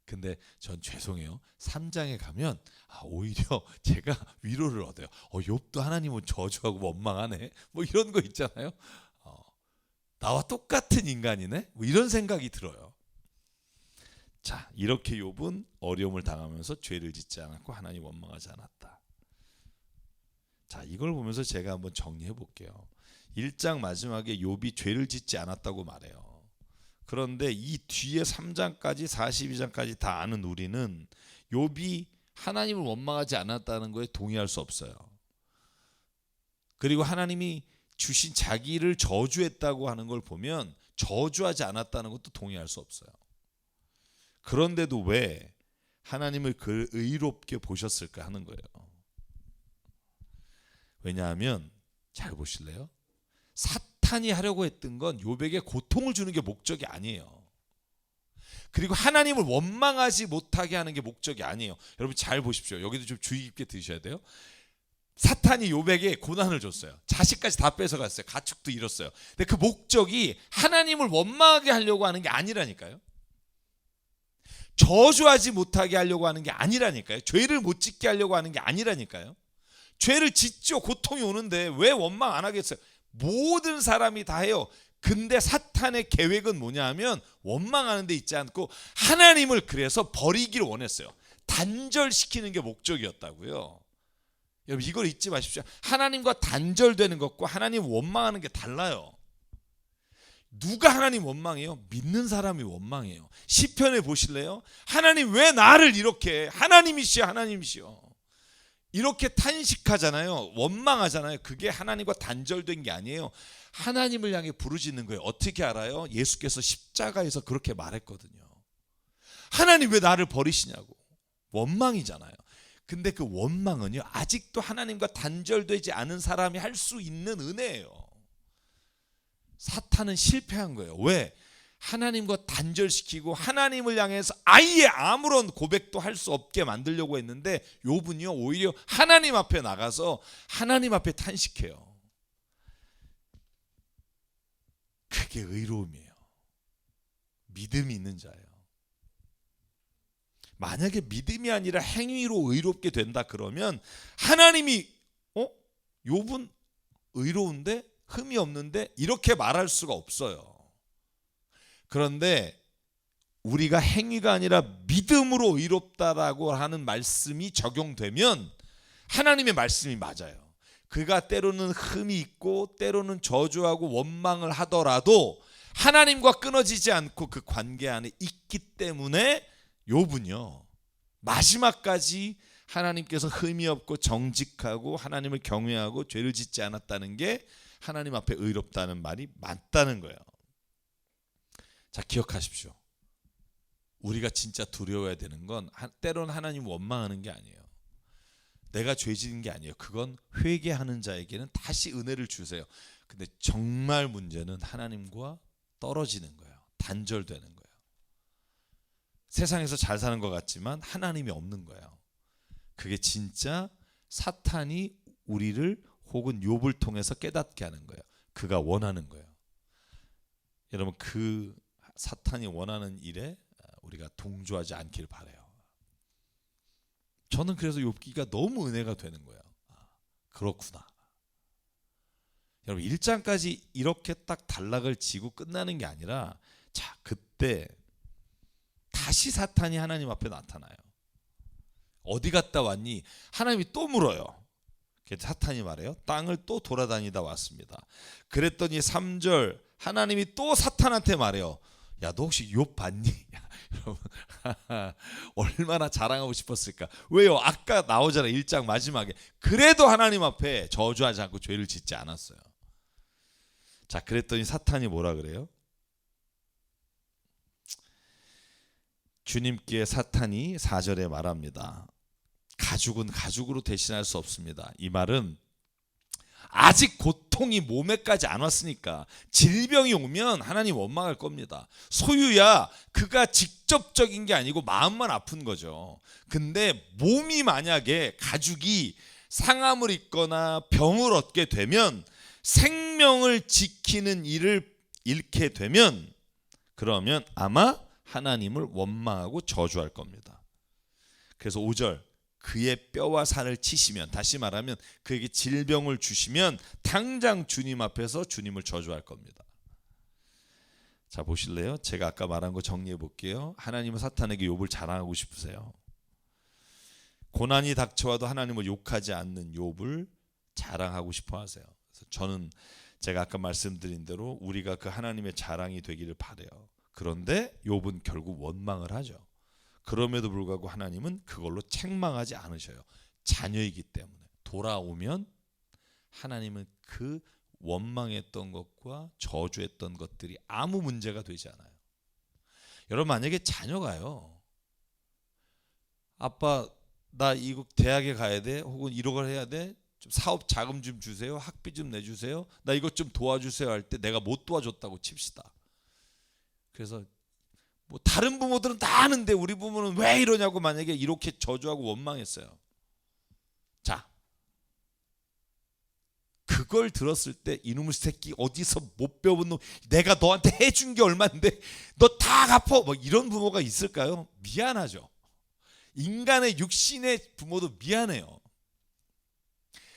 근데 전 죄송해요. 3장에 가면 오히려 제가 위로를 얻어요. 욥도 하나님은 저주하고 원망하네. 뭐 이런 거 있잖아요. 나와 똑같은 인간이네. 뭐 이런 생각이 들어요. 자, 이렇게 욥은 어려움을 당하면서 죄를 짓지 않았고 하나님 원망하지 않았다. 자, 이걸 보면서 제가 한번 정리해 볼게요. 1장 마지막에 욥이 죄를 짓지 않았다고 말해요. 그런데 이 뒤에 3장까지 42장까지 다 아는 우리는 욥이 하나님을 원망하지 않았다는 거에 동의할 수 없어요. 그리고 하나님이 주신 자기를 저주했다고 하는 걸 보면 저주하지 않았다는 것도 동의할 수 없어요. 그런데도 왜 하나님을 그 의롭게 보셨을까 하는 거예요. 왜냐하면 잘 보실래요? 사탄이 하려고 했던 건 욥에게 고통을 주는 게 목적이 아니에요. 그리고 하나님을 원망하지 못하게 하는 게 목적이 아니에요. 여러분 잘 보십시오. 여기도 좀 주의 깊게 들으셔야 돼요. 사탄이 욥에게 고난을 줬어요. 자식까지 다 뺏어갔어요. 가축도 잃었어요. 근데 그 목적이 하나님을 원망하게 하려고 하는 게 아니라니까요. 저주하지 못하게 하려고 하는 게 아니라니까요. 죄를 못 짓게 하려고 하는 게 아니라니까요. 죄를 짓죠. 고통이 오는데 왜 원망 안 하겠어요? 모든 사람이 다 해요. 근데 사탄의 계획은 뭐냐 하면 원망하는 데 있지 않고 하나님을 그래서 버리기를 원했어요. 단절시키는 게 목적이었다고요. 여러분 이걸 잊지 마십시오. 하나님과 단절되는 것과 하나님 원망하는 게 달라요. 누가 하나님 원망해요? 믿는 사람이 원망해요. 시편에 보실래요? 하나님 왜 나를 이렇게 하나님이시여 하나님이시여 이렇게 탄식하잖아요. 원망하잖아요. 그게 하나님과 단절된 게 아니에요. 하나님을 향해 부르짖는 거예요. 어떻게 알아요? 예수께서 십자가에서 그렇게 말했거든요. 하나님 왜 나를 버리시냐고. 원망이잖아요. 근데 그 원망은요, 아직도 하나님과 단절되지 않은 사람이 할 수 있는 은혜예요. 사탄은 실패한 거예요. 왜? 하나님과 단절시키고 하나님을 향해서 아예 아무런 고백도 할 수 없게 만들려고 했는데, 욥은요 오히려 하나님 앞에 나가서 하나님 앞에 탄식해요. 그게 의로움이에요. 믿음이 있는 자예요. 만약에 믿음이 아니라 행위로 의롭게 된다 그러면 하나님이 욥은 의로운데 흠이 없는데 이렇게 말할 수가 없어요. 그런데 우리가 행위가 아니라 믿음으로 의롭다라고 하는 말씀이 적용되면 하나님의 말씀이 맞아요. 그가 때로는 흠이 있고 때로는 저주하고 원망을 하더라도 하나님과 끊어지지 않고 그 관계 안에 있기 때문에 욥은요 마지막까지 하나님께서 흠이 없고 정직하고 하나님을 경외하고 죄를 짓지 않았다는 게 하나님 앞에 의롭다는 말이 맞다는 거예요. 자, 기억하십시오. 우리가 진짜 두려워야 되는 건 때로는 하나님 원망하는 게 아니에요. 내가 죄 지은 게 아니에요. 그건 회개하는 자에게는 다시 은혜를 주세요. 근데 정말 문제는 하나님과 떨어지는 거예요. 단절되는 거예요. 세상에서 잘 사는 것 같지만 하나님이 없는 거예요. 그게 진짜 사탄이 우리를 혹은 욥을 통해서 깨닫게 하는 거예요. 그가 원하는 거예요. 여러분, 그 사탄이 원하는 일에 우리가 동조하지 않기를 바라요. 저는 그래서 욥기가 너무 은혜가 되는 거예요. 그렇구나. 여러분, 1장까지 이렇게 딱 단락을 지고 끝나는 게 아니라, 자, 그때 다시 사탄이 하나님 앞에 나타나요. 어디 갔다 왔니? 하나님이 또 물어요. 사탄이 말해요. 땅을 또 돌아다니다 왔습니다. 그랬더니 3절 하나님이 또 사탄한테 말해요. 야, 너 혹시 욥 봤니? 여러분, 얼마나 자랑하고 싶었을까? 왜요? 아까 나오잖아요. 1장 마지막에. 그래도 하나님 앞에 저주하지 않고 죄를 짓지 않았어요. 자, 그랬더니 사탄이 뭐라 그래요? 주님께 사탄이 4절에 말합니다. 가죽은 가죽으로 대신할 수 없습니다. 이 말은 아직 고통이 몸에까지 안 왔으니까, 질병이 오면 하나님 원망할 겁니다. 소유야 그가 직접적인 게 아니고 마음만 아픈 거죠. 근데 몸이 만약에 가죽이 상함을 입거나 병을 얻게 되면, 생명을 지키는 일을 잃게 되면, 그러면 아마 하나님을 원망하고 저주할 겁니다. 그래서 5절 그의 뼈와 살을 치시면, 다시 말하면 그에게 질병을 주시면 당장 주님 앞에서 주님을 저주할 겁니다. 자, 보실래요? 제가 아까 말한 거 정리해 볼게요. 하나님은 사탄에게 욥을 자랑하고 싶으세요. 고난이 닥쳐와도 하나님을 욕하지 않는 욥을 자랑하고 싶어 하세요. 그래서 저는 제가 아까 말씀드린 대로 우리가 그 하나님의 자랑이 되기를 바라요. 그런데 욥은 결국 원망을 하죠. 그럼에도 불구하고 하나님은 그걸로 책망하지 않으셔요. 자녀이기 때문에. 돌아오면 하나님은 그 원망했던 것과 저주했던 것들이 아무 문제가 되지 않아요. 여러분, 만약에 자녀가요, 아빠 나 이거 대학에 가야 돼, 혹은 이런 걸 해야 돼, 좀 사업 자금 좀 주세요, 학비 좀 내주세요, 나 이것 좀 도와주세요 할 때 내가 못 도와줬다고 칩시다. 그래서 뭐 다른 부모들은 다 하는데 우리 부모는 왜 이러냐고 만약에 이렇게 저주하고 원망했어요. 자, 그걸 들었을 때 이놈의 새끼 어디서 못 배운 놈, 내가 너한테 해준 게 얼마인데 너 다 갚어, 뭐 이런 부모가 있을까요? 미안하죠. 인간의 육신의 부모도 미안해요.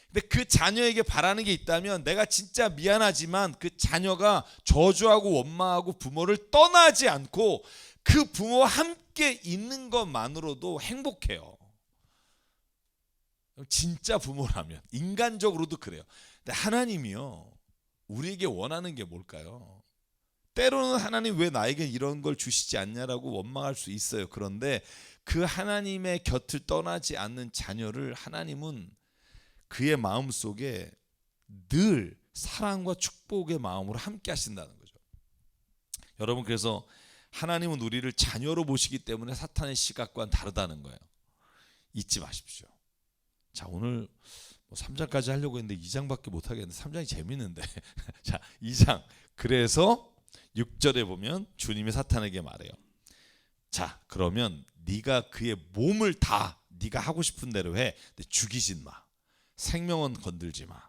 근데 그 자녀에게 바라는 게 있다면, 내가 진짜 미안하지만 그 자녀가 저주하고 원망하고 부모를 떠나지 않고 그 부모와 함께 있는 것만으로도 행복해요. 진짜 부모라면. 인간적으로도 그래요. 근데 하나님이요, 우리에게 원하는 게 뭘까요? 때로는 하나님 왜 나에게 이런 걸 주시지 않냐라고 원망할 수 있어요. 그런데 그 하나님의 곁을 떠나지 않는 자녀를 하나님은 그의 마음 속에 늘 사랑과 축복의 마음으로 함께 하신다는 거죠. 여러분, 그래서 하나님은 우리를 자녀로 보시기 때문에 사탄의 시각과는 다르다는 거예요. 잊지 마십시오. 자, 오늘 3장까지 하려고 했는데 2장밖에 못 하겠는데 3장이 재밌는데. 자, 2장. 그래서 6절에 보면 주님이 사탄에게 말해요. 자, 그러면 네가 그의 몸을 다 네가 하고 싶은 대로 해. 근데 죽이진 마. 생명은 건들지 마.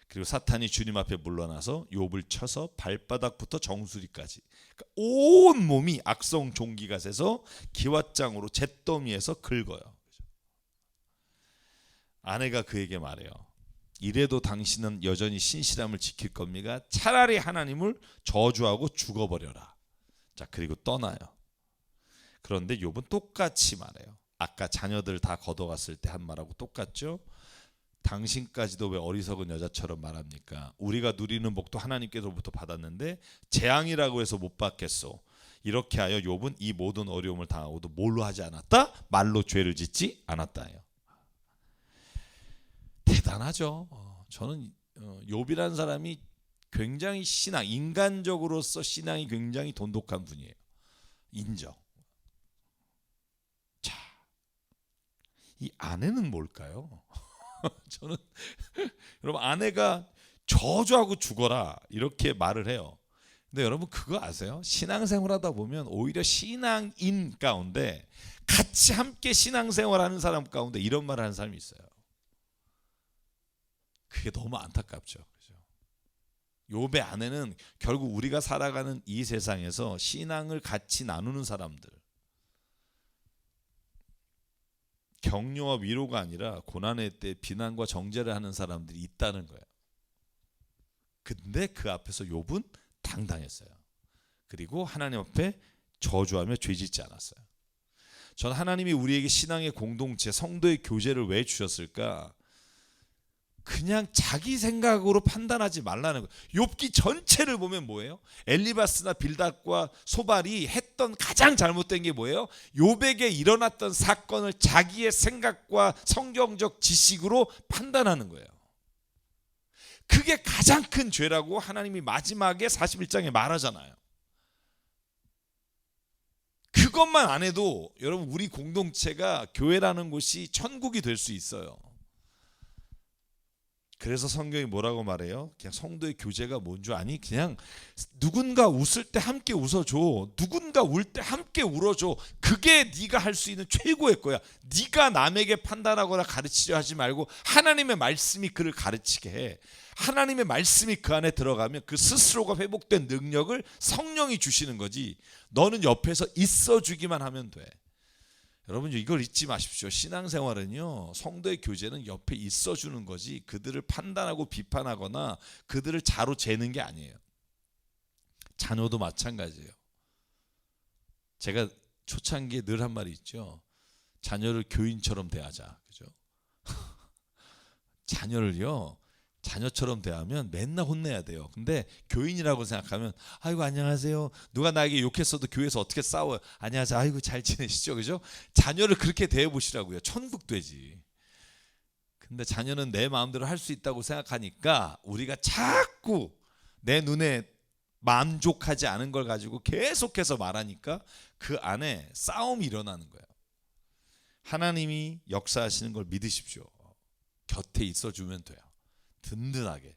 그리고 사탄이 주님 앞에 물러나서 욥을 쳐서 발바닥부터 정수리까지, 그러니까 온 몸이 악성 종기가 새서 기왓장으로 잿더미에서 긁어요. 아내가 그에게 말해요. 이래도 당신은 여전히 신실함을 지킬 겁니까? 차라리 하나님을 저주하고 죽어버려라. 자, 그리고 떠나요. 그런데 욥은 똑같이 말해요. 아까 자녀들 다 걷어갔을 때 한 말하고 똑같죠. 당신까지도 왜 어리석은 여자처럼 말합니까? 우리가 누리는 복도 하나님께로부터 받았는데 재앙이라고 해서 못 받겠소. 이렇게 하여 욥은 이 모든 어려움을 당하고도 뭘로 하지 않았다? 말로 죄를 짓지 않았다예요. 대단하죠. 저는 욥이라는 사람이 굉장히 인간적으로서 신앙이 굉장히 돈독한 분이에요. 인정. 자, 이 아내는 뭘까요? 저는 여러분, 아내가 저주하고 죽어라 이렇게 말을 해요. 근데 여러분 그거 아세요? 신앙생활하다 보면 오히려 신앙인 가운데 같이 함께 신앙생활하는 사람 가운데 이런 말을 하는 사람이 있어요. 그게 너무 안타깝죠. 욥의 아내는 결국 우리가 살아가는 이 세상에서 신앙을 같이 나누는 사람들, 격려와 위로가 아니라 고난의 때 비난과 정죄를 하는 사람들이 있다는 거예요. 근데 그 앞에서 욥은 당당했어요. 그리고 하나님 앞에 저주하며 죄짓지 않았어요. 전 하나님이 우리에게 신앙의 공동체, 성도의 교제를 왜 주셨을까? 그냥 자기 생각으로 판단하지 말라는 거예요. 욥기 전체를 보면 뭐예요? 엘리바스나 빌닷과 소발이 했던 가장 잘못된 게 뭐예요? 욥에게 일어났던 사건을 자기의 생각과 성경적 지식으로 판단하는 거예요. 그게 가장 큰 죄라고 하나님이 마지막에 41장에 말하잖아요. 그것만 안 해도 여러분 우리 공동체가, 교회라는 곳이 천국이 될 수 있어요. 그래서 성경이 뭐라고 말해요? 그냥 성도의 교제가 뭔 줄 아니? 그냥 누군가 웃을 때 함께 웃어줘. 누군가 울 때 함께 울어줘. 그게 네가 할 수 있는 최고의 거야. 네가 남에게 판단하거나 가르치려 하지 말고 하나님의 말씀이 그를 가르치게 해. 하나님의 말씀이 그 안에 들어가면 그 스스로가 회복된 능력을 성령이 주시는 거지. 너는 옆에서 있어주기만 하면 돼. 여러분 이걸 잊지 마십시오. 신앙생활은요, 성도의 교제는 옆에 있어주는 거지 그들을 판단하고 비판하거나 그들을 자로 재는 게 아니에요. 자녀도 마찬가지예요. 제가 초창기에 늘 한 말이 있죠. 자녀를 교인처럼 대하자. 그죠? 자녀를요, 자녀처럼 대하면 맨날 혼내야 돼요. 근데 교인이라고 생각하면 아이고 안녕하세요. 누가 나에게 욕했어도 교회에서 어떻게 싸워요. 안녕하세요. 아이고 잘 지내시죠. 그죠? 자녀를 그렇게 대해보시라고요. 천국 되지. 근데 자녀는 내 마음대로 할 수 있다고 생각하니까 우리가 자꾸 내 눈에 만족하지 않은 걸 가지고 계속해서 말하니까 그 안에 싸움이 일어나는 거예요. 하나님이 역사하시는 걸 믿으십시오. 곁에 있어주면 돼요. 든든하게.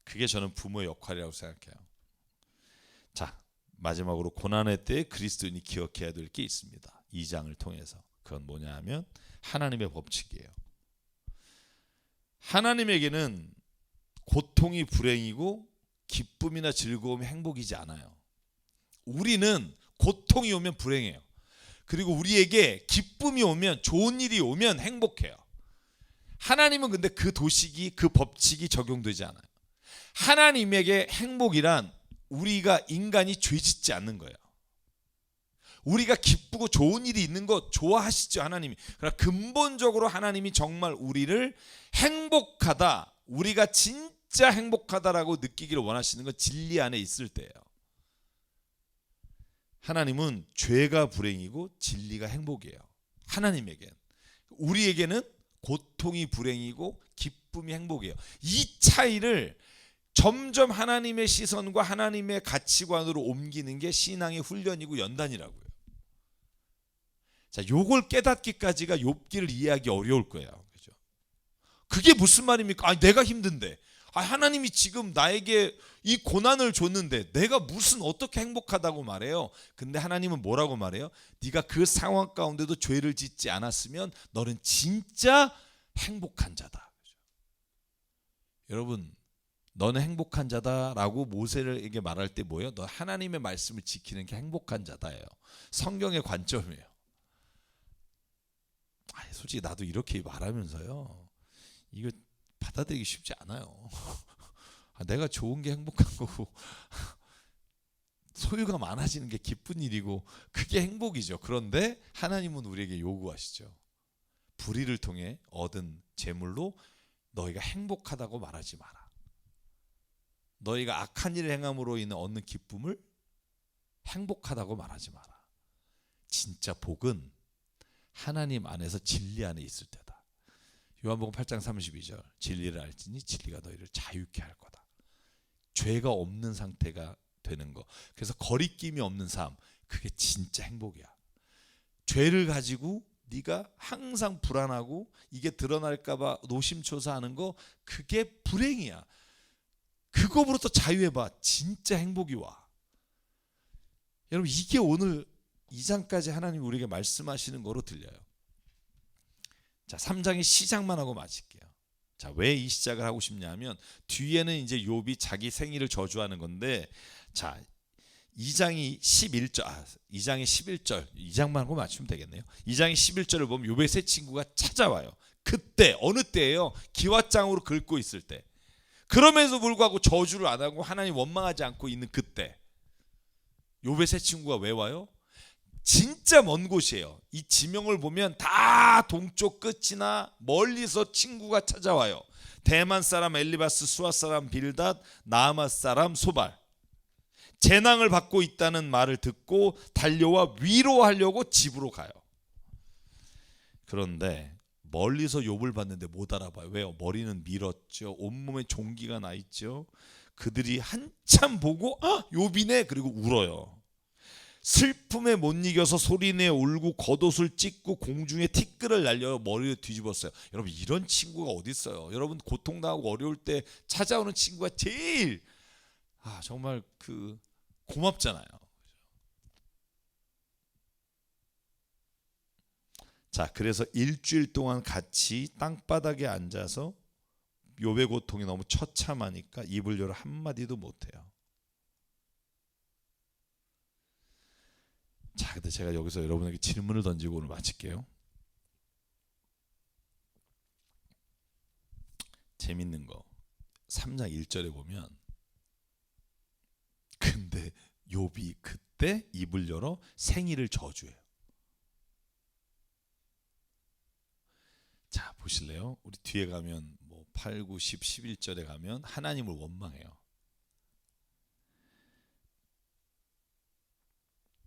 그게 저는 부모의 역할이라고 생각해요. 자, 마지막으로 고난의 때에 그리스도인이 기억해야 될 게 있습니다. 2장을 통해서. 그건 뭐냐 하면 하나님의 법칙이에요. 하나님에게는 고통이 불행이고 기쁨이나 즐거움이 행복이지 않아요. 우리는 고통이 오면 불행해요. 그리고 우리에게 기쁨이 오면, 좋은 일이 오면 행복해요. 하나님은 근데 그 도식이, 그 법칙이 적용되지 않아요. 하나님에게 행복이란 우리가 인간이 죄짓지 않는 거예요. 우리가 기쁘고 좋은 일이 있는 거 좋아하시죠, 하나님이. 그러나 근본적으로 하나님이 정말 우리를 행복하다, 우리가 진짜 행복하다라고 느끼기를 원하시는 건 진리 안에 있을 때예요. 하나님은 죄가 불행이고 진리가 행복이에요. 하나님에겐. 우리에게는 고통이 불행이고 기쁨이 행복이에요. 이 차이를 점점 하나님의 시선과 하나님의 가치관으로 옮기는 게 신앙의 훈련이고 연단이라고요. 자, 요걸 깨닫기까지가 욥기를 이해하기 어려울 거예요. 그죠? 그게 무슨 말입니까? 아니, 내가 힘든데, 하나님이 지금 나에게 이 고난을 줬는데 내가 무슨 어떻게 행복하다고 말해요? 근데 하나님은 뭐라고 말해요? 네가 그 상황 가운데도 죄를 짓지 않았으면 너는 진짜 행복한 자다. 그죠? 여러분, 너는 행복한 자다라고 모세에게 말할 때 뭐예요? 너 하나님의 말씀을 지키는 게 행복한 자다예요. 성경의 관점이에요. 솔직히 나도 이렇게 말하면서요, 이거 받아들이기 쉽지 않아요. 내가 좋은 게 행복한 거고 소유가 많아지는 게 기쁜 일이고 그게 행복이죠. 그런데 하나님은 우리에게 요구하시죠. 불의를 통해 얻은 재물로 너희가 행복하다고 말하지 마라. 너희가 악한 일을 행함으로 인해 얻는 기쁨을 행복하다고 말하지 마라. 진짜 복은 하나님 안에서 진리 안에 있을 때다. 요한복음 8장 32절, 진리를 알지니 진리가 너희를 자유케 할 거다. 죄가 없는 상태가 되는 거. 그래서 거리낌이 없는 삶, 그게 진짜 행복이야. 죄를 가지고 네가 항상 불안하고 이게 드러날까 봐 노심초사하는 거, 그게 불행이야. 그거부터 자유해봐. 진짜 행복이 와. 여러분, 이게 오늘 2장까지 하나님이 우리에게 말씀하시는 거로 들려요. 자, 3장의 시작만 하고 마칠게요. 자, 왜 이 시작을 하고 싶냐면 뒤에는 이제 욥이 자기 생일을 저주하는 건데, 자, 2장이 11절, 2장의 11절, 2장만 하고 맞추면 되겠네요. 2장의 11절을 보면 욥의 세 친구가 찾아와요. 그때, 어느 때예요? 기왓장으로 긁고 있을 때. 그럼에도 불구하고 저주를 안 하고 하나님 원망하지 않고 있는 그때, 욥의 세 친구가 왜 와요? 진짜 먼 곳이에요. 이 지명을 보면 다 동쪽 끝이나 멀리서 친구가 찾아와요. 대만 사람 엘리바스, 수아 사람 빌닷, 나아마 사람 소발. 재난을 받고 있다는 말을 듣고 달려와 위로하려고 집으로 가요. 그런데 멀리서 욥을 봤는데 못 알아봐요. 왜요? 머리는 밀었죠. 온몸에 종기가 나 있죠. 그들이 한참 보고 욥이네, 그리고 울어요. 슬픔에 못 이겨서 소리내 울고 겉옷을 찢고 공중에 티끌을 날려 머리를 뒤집었어요. 여러분, 이런 친구가 어디 있어요? 여러분, 고통당하고 어려울 때 찾아오는 친구가 제일 정말 고맙잖아요. 자, 그래서 일주일 동안 같이 땅바닥에 앉아서 욥의 고통이 너무 처참하니까 입을 열어 한마디도 못해요. 자, 근데 제가 여기서 여러분에게 질문을 던지고 오늘 마칠게요. 재밌는 거 3장 1절에 보면, 근데 욥이 그때 입을 열어 생일을 저주해요. 자, 보실래요? 우리 뒤에 가면 8, 9, 10, 11절에 가면 하나님을 원망해요.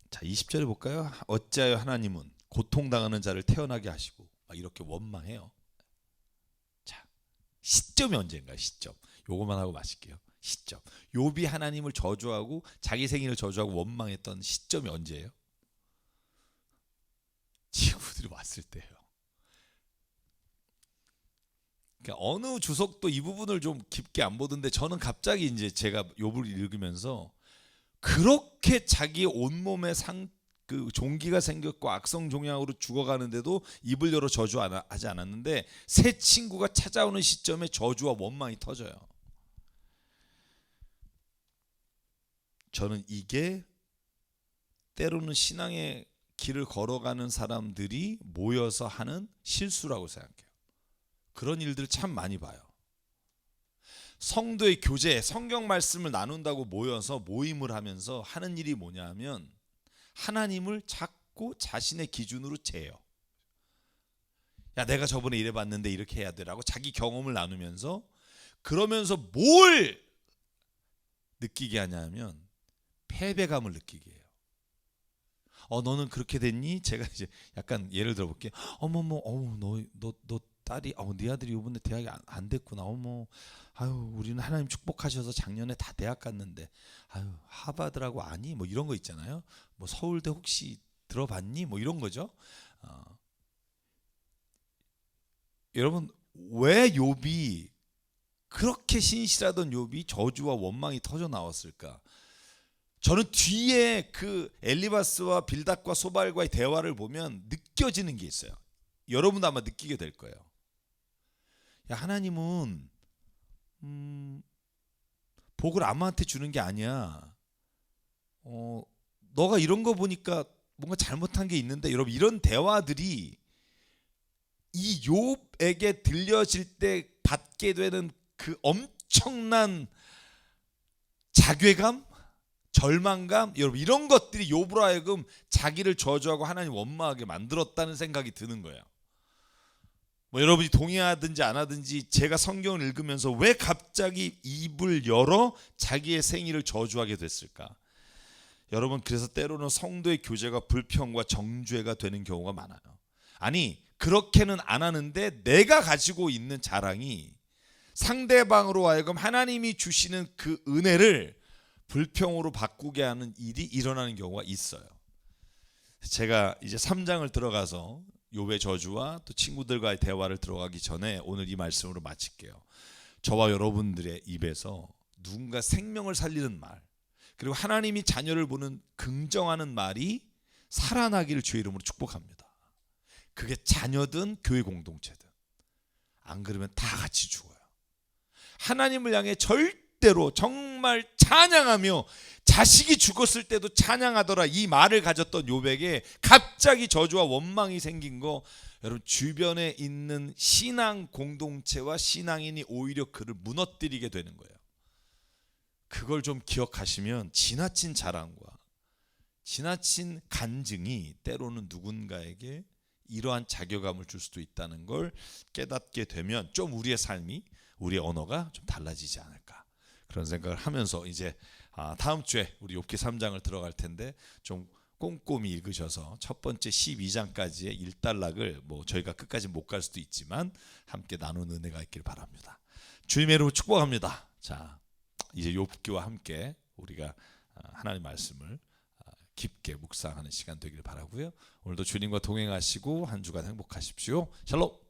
자, 20절에 볼까요? 어찌하여 하나님은 고통당하는 자를 태어나게 하시고, 이렇게 원망해요. 자, 시점이 언제인가요? 시점. 요것만 하고 마실게요. 시점. 욥이 하나님을 저주하고 자기 생일을 저주하고 원망했던 시점이 언제예요? 친구들이 왔을 때예요. 그러니까 어느 주석도 이 부분을 좀 깊게 안 보던데, 저는 갑자기 이제 제가 욥을 읽으면서 그렇게 자기 온몸에 종기가 생겼고 악성 종양으로 죽어가는데도 입을 열어 저주하지 않았는데, 새 친구가 찾아오는 시점에 저주와 원망이 터져요. 저는 이게 때로는 신앙의 길을 걸어가는 사람들이 모여서 하는 실수라고 생각해요. 그런 일들을 참 많이 봐요. 성도의 교제, 성경 말씀을 나눈다고 모여서 모임을 하면서 하는 일이 뭐냐 하면 하나님을 자꾸 자신의 기준으로 재요. 야, 내가 저번에 이래봤는데 이렇게 해야 되라고 자기 경험을 나누면서, 그러면서 뭘 느끼게 하냐면 패배감을 느끼게 해요. 너는 그렇게 됐니? 제가 이제 약간 예를 들어 볼게요. 어머머, 너 딸이 네 아들이 이번에 대학이 안 됐구나. 어머, 아유 우리는 하나님 축복하셔서 작년에 다 대학 갔는데, 아유 하버드라고 아니? 뭐 이런 거 있잖아요. 뭐 서울대 혹시 들어봤니? 뭐 이런 거죠. 여러분, 왜 욥이 그렇게 신실하던 욥이 저주와 원망이 터져 나왔을까? 저는 뒤에 그 엘리바스와 빌닷과 소발과의 대화를 보면 느껴지는 게 있어요. 여러분도 아마 느끼게 될 거예요. 야, 하나님은 복을 아무한테 주는 게 아니야. 너가 이런 거 보니까 뭔가 잘못한 게 있는데, 여러분, 이런 대화들이 이 욥에게 들려질 때 받게 되는 그 엄청난 자괴감, 절망감, 여러분 이런 것들이 욥으로 하여금 자기를 저주하고 하나님 원망하게 만들었다는 생각이 드는 거예요. 뭐 여러분이 동의하든지 안 하든지 제가 성경을 읽으면서 왜 갑자기 입을 열어 자기의 생일을 저주하게 됐을까? 여러분, 그래서 때로는 성도의 교제가 불평과 정죄가 되는 경우가 많아요. 아니, 그렇게는 안 하는데 내가 가지고 있는 자랑이 상대방으로 하여금 하나님이 주시는 그 은혜를 불평으로 바꾸게 하는 일이 일어나는 경우가 있어요. 제가 이제 3장을 들어가서 욥의 저주와 또 친구들과의 대화를 들어가기 전에 오늘 이 말씀으로 마칠게요. 저와 여러분들의 입에서 누군가 생명을 살리는 말, 그리고 하나님이 자녀를 보는 긍정하는 말이 살아나기를 주의 이름으로 축복합니다. 그게 자녀든 교회 공동체든. 안 그러면 다 같이 죽어요. 하나님을 향해 절대로 정말 찬양하며 자식이 죽었을 때도 찬양하더라, 이 말을 가졌던 욥에게 갑자기 저주와 원망이 생긴 거, 여러분 주변에 있는 신앙 공동체와 신앙인이 오히려 그를 무너뜨리게 되는 거예요. 그걸 좀 기억하시면 지나친 자랑과 지나친 간증이 때로는 누군가에게 이러한 자괴감을 줄 수도 있다는 걸 깨닫게 되면 좀 우리의 삶이, 우리의 언어가 좀 달라지지 않을까, 그런 생각을 하면서 이제 다음 주에 우리 욥기 3장을 들어갈 텐데 좀 꼼꼼히 읽으셔서 첫 번째 12장까지의 일단락을 뭐 저희가 끝까지 못 갈 수도 있지만 함께 나누는 은혜가 있길 바랍니다. 주님의 이름으로 축복합니다. 자, 이제 욥기와 함께 우리가 하나님 말씀을 깊게 묵상하는 시간 되길 바라고요. 오늘도 주님과 동행하시고 한 주간 행복하십시오. 샬롬.